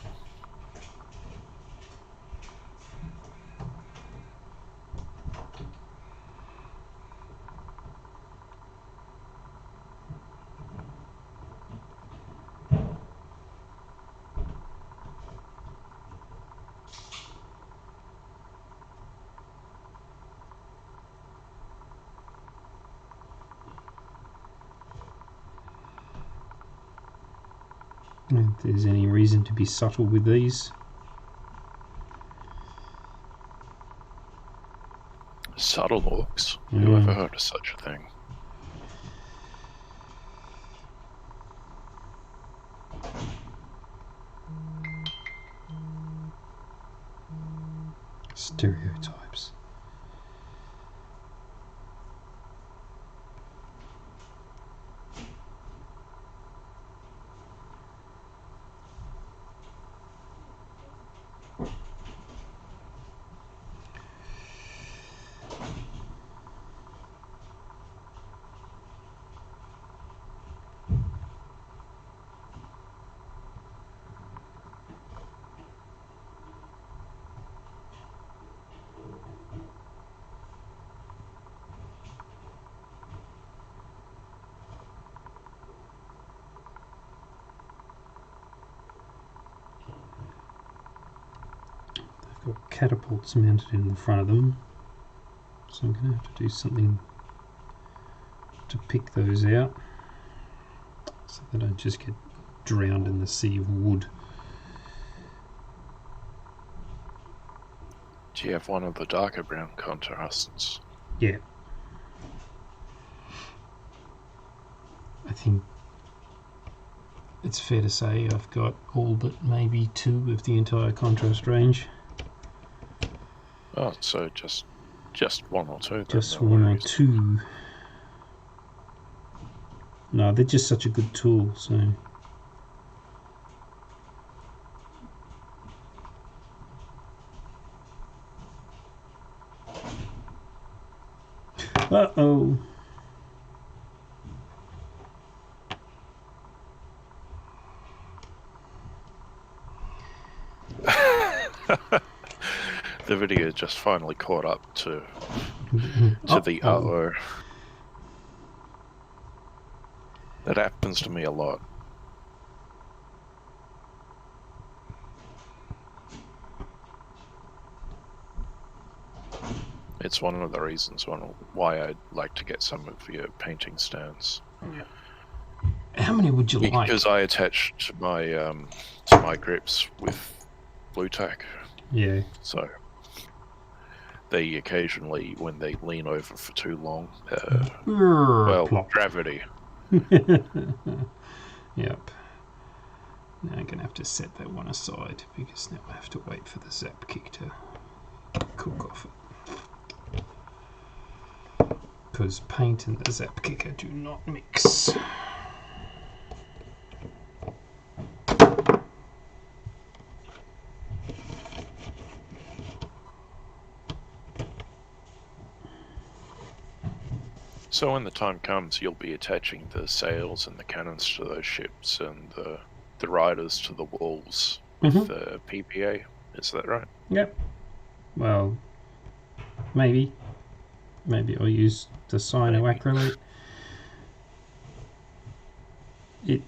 If there's any reason to be subtle with these. Subtle orcs? Who ever heard of such a thing? Stereotypes. got catapults mounted in the front of them, so I'm going to have to do something to pick those out so that I don't just get drowned in the sea of wood. Do you have one of the darker brown contrasts? Yeah. I think it's fair to say I've got all but maybe 2 of the entire contrast range. Oh, so just 1 or 2 then. Just no 1 or worries. 2. No, they're just such a good tool, so... Uh-oh. The video just finally caught up to the Uh-oh. uh-oh. That happens to me a lot. It's one of the reasons why I'd like to get some of your painting stands. How many would you like? Because I attached my grips with blue tack, Yeah. so they occasionally, when they lean over for too long, Plop. gravity. Yep. Now I'm going to have to set that one aside because now I have to wait for the zap kick to cook off it. Because paint and the zap kicker do not mix. So when the time comes, you'll be attaching the sails and the cannons to those ships and the riders to the walls with the PPA. Is that right? Yep. Well, maybe. Maybe I'll use the cyanoacrylate. It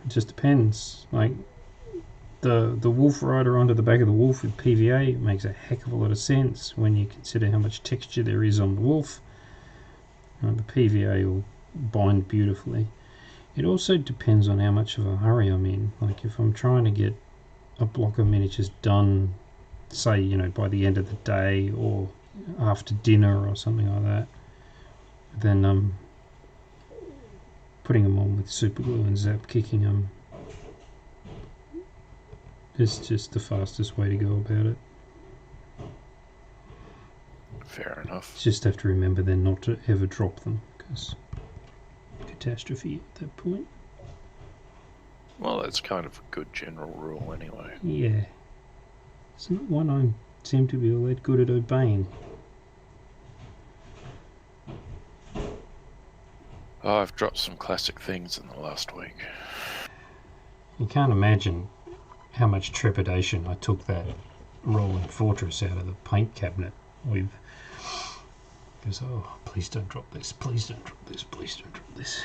just depends. Like the wolf rider onto the back of the wolf with PVA makes a heck of a lot of sense when you consider how much texture there is on the wolf. The PVA will bind beautifully. It also depends on how much of a hurry I'm in. Like if I'm trying to get a block of miniatures done, say, by the end of the day or after dinner or something like that, then putting them on with super glue and zap kicking them is just the fastest way to go about it. Fair enough. Just have to remember then not to ever drop them, because catastrophe at that point. Well, that's kind of a good general rule anyway. Yeah. It's not one I seem to be all that good at obeying. Oh, I've dropped some classic things in the last week. You can't imagine how much trepidation I took that rolling fortress out of the paint cabinet with. Because, oh, please don't drop this, please don't drop this, please don't drop this.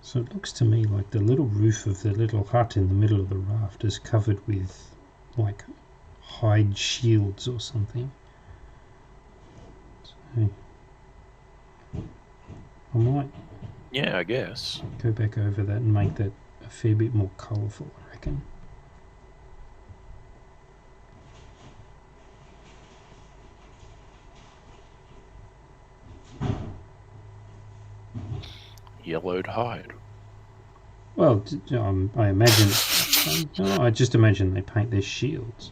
So it looks to me like the little roof of the little hut in the middle of the raft is covered with, like, hide shields or something. So I might Yeah, I guess. go back over that and make that a fair bit more colourful, I reckon. Yellowed hide. Well, I imagine. I just imagine they paint their shields.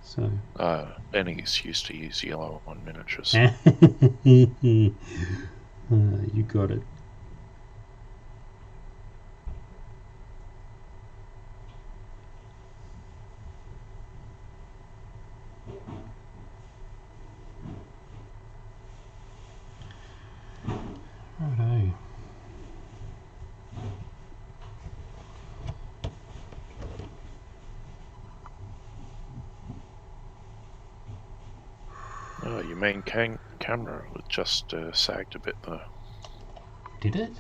So. Any excuse to use yellow on miniatures. You got it. Righto. main camera just sagged a bit though. Did it?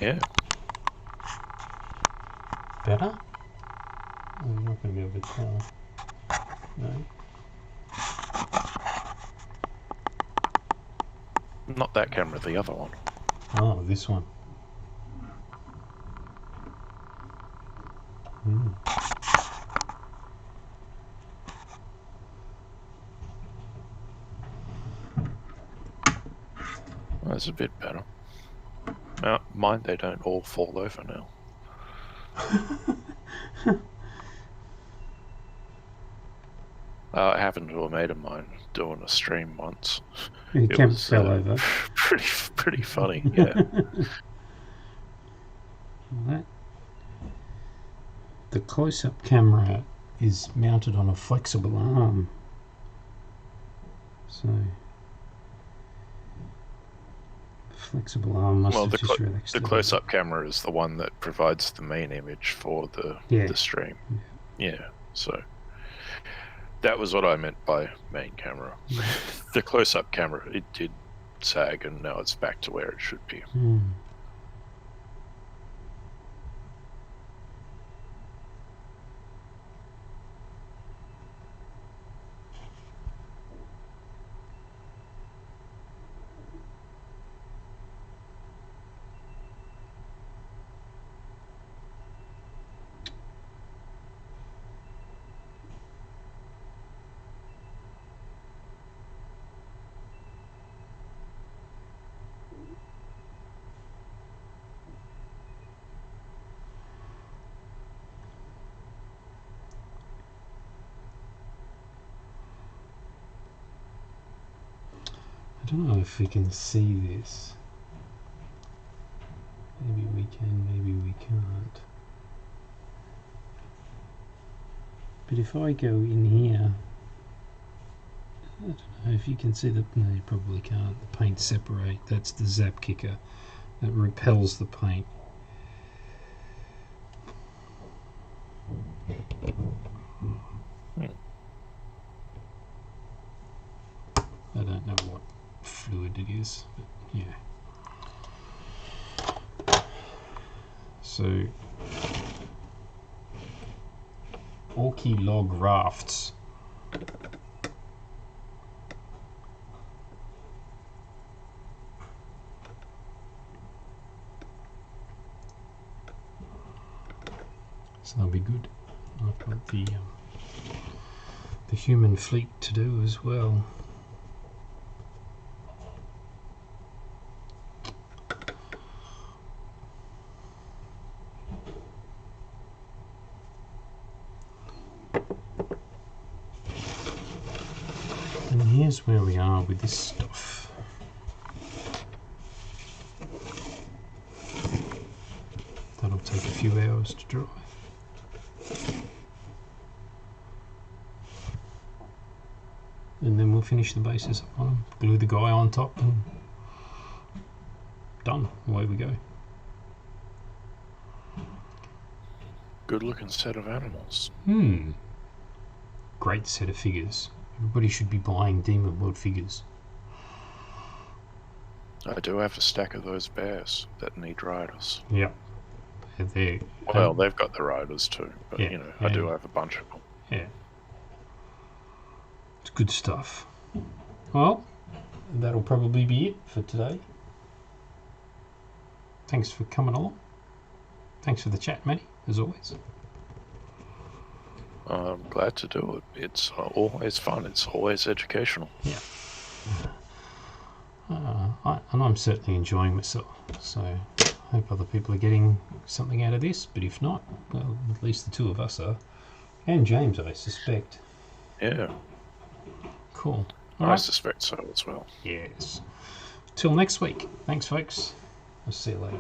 Yeah. Better? Oh, you're not going to be able to tell. No. Not that camera, the other one. Oh, this one. Hmm. Well, that's a bit better. Mine, they don't all fall over now. I happened to a mate of mine doing a stream once. The camera fell over. Pretty funny, yeah. Right. The close-up camera is mounted on a flexible arm. So, flexible arm must have just relaxed. The close-up camera is the one that provides the main image for the stream. Yeah, so that was what I meant by main camera. The close-up camera, it did sag, and now it's back to where it should be. I don't know if we can see this. Maybe we can, maybe we can't. But if I go in here, I don't know if you can see the... No, you probably can't. The paint separate. That's the zap kicker that repels the paint. I don't know what fluid it is, but yeah. So, Orky log rafts. So that'll be good. I've got the human fleet to do as well. And here's where we are with this stuff. That'll take a few hours to dry. And then we'll finish the bases up on them, glue the guy on top, and done. Away we go. Good looking set of animals. Great set of figures. Everybody should be buying Demonworld figures. I do have a stack of those bears that need riders. Yep. Well, they've got the riders too, but yeah, you know, I do have a bunch of them. Yeah. It's good stuff. Well, that'll probably be it for today. Thanks for coming along. Thanks for the chat, Matty, as always. I'm glad to do it. It's always fun. It's always educational. Yeah. And I'm certainly enjoying myself. So I hope other people are getting something out of this. But if not, well, at least the two of us are. And James, I suspect. Yeah. Cool. All I right. suspect so as well. Yes. Till next week. Thanks, folks. I'll see you later.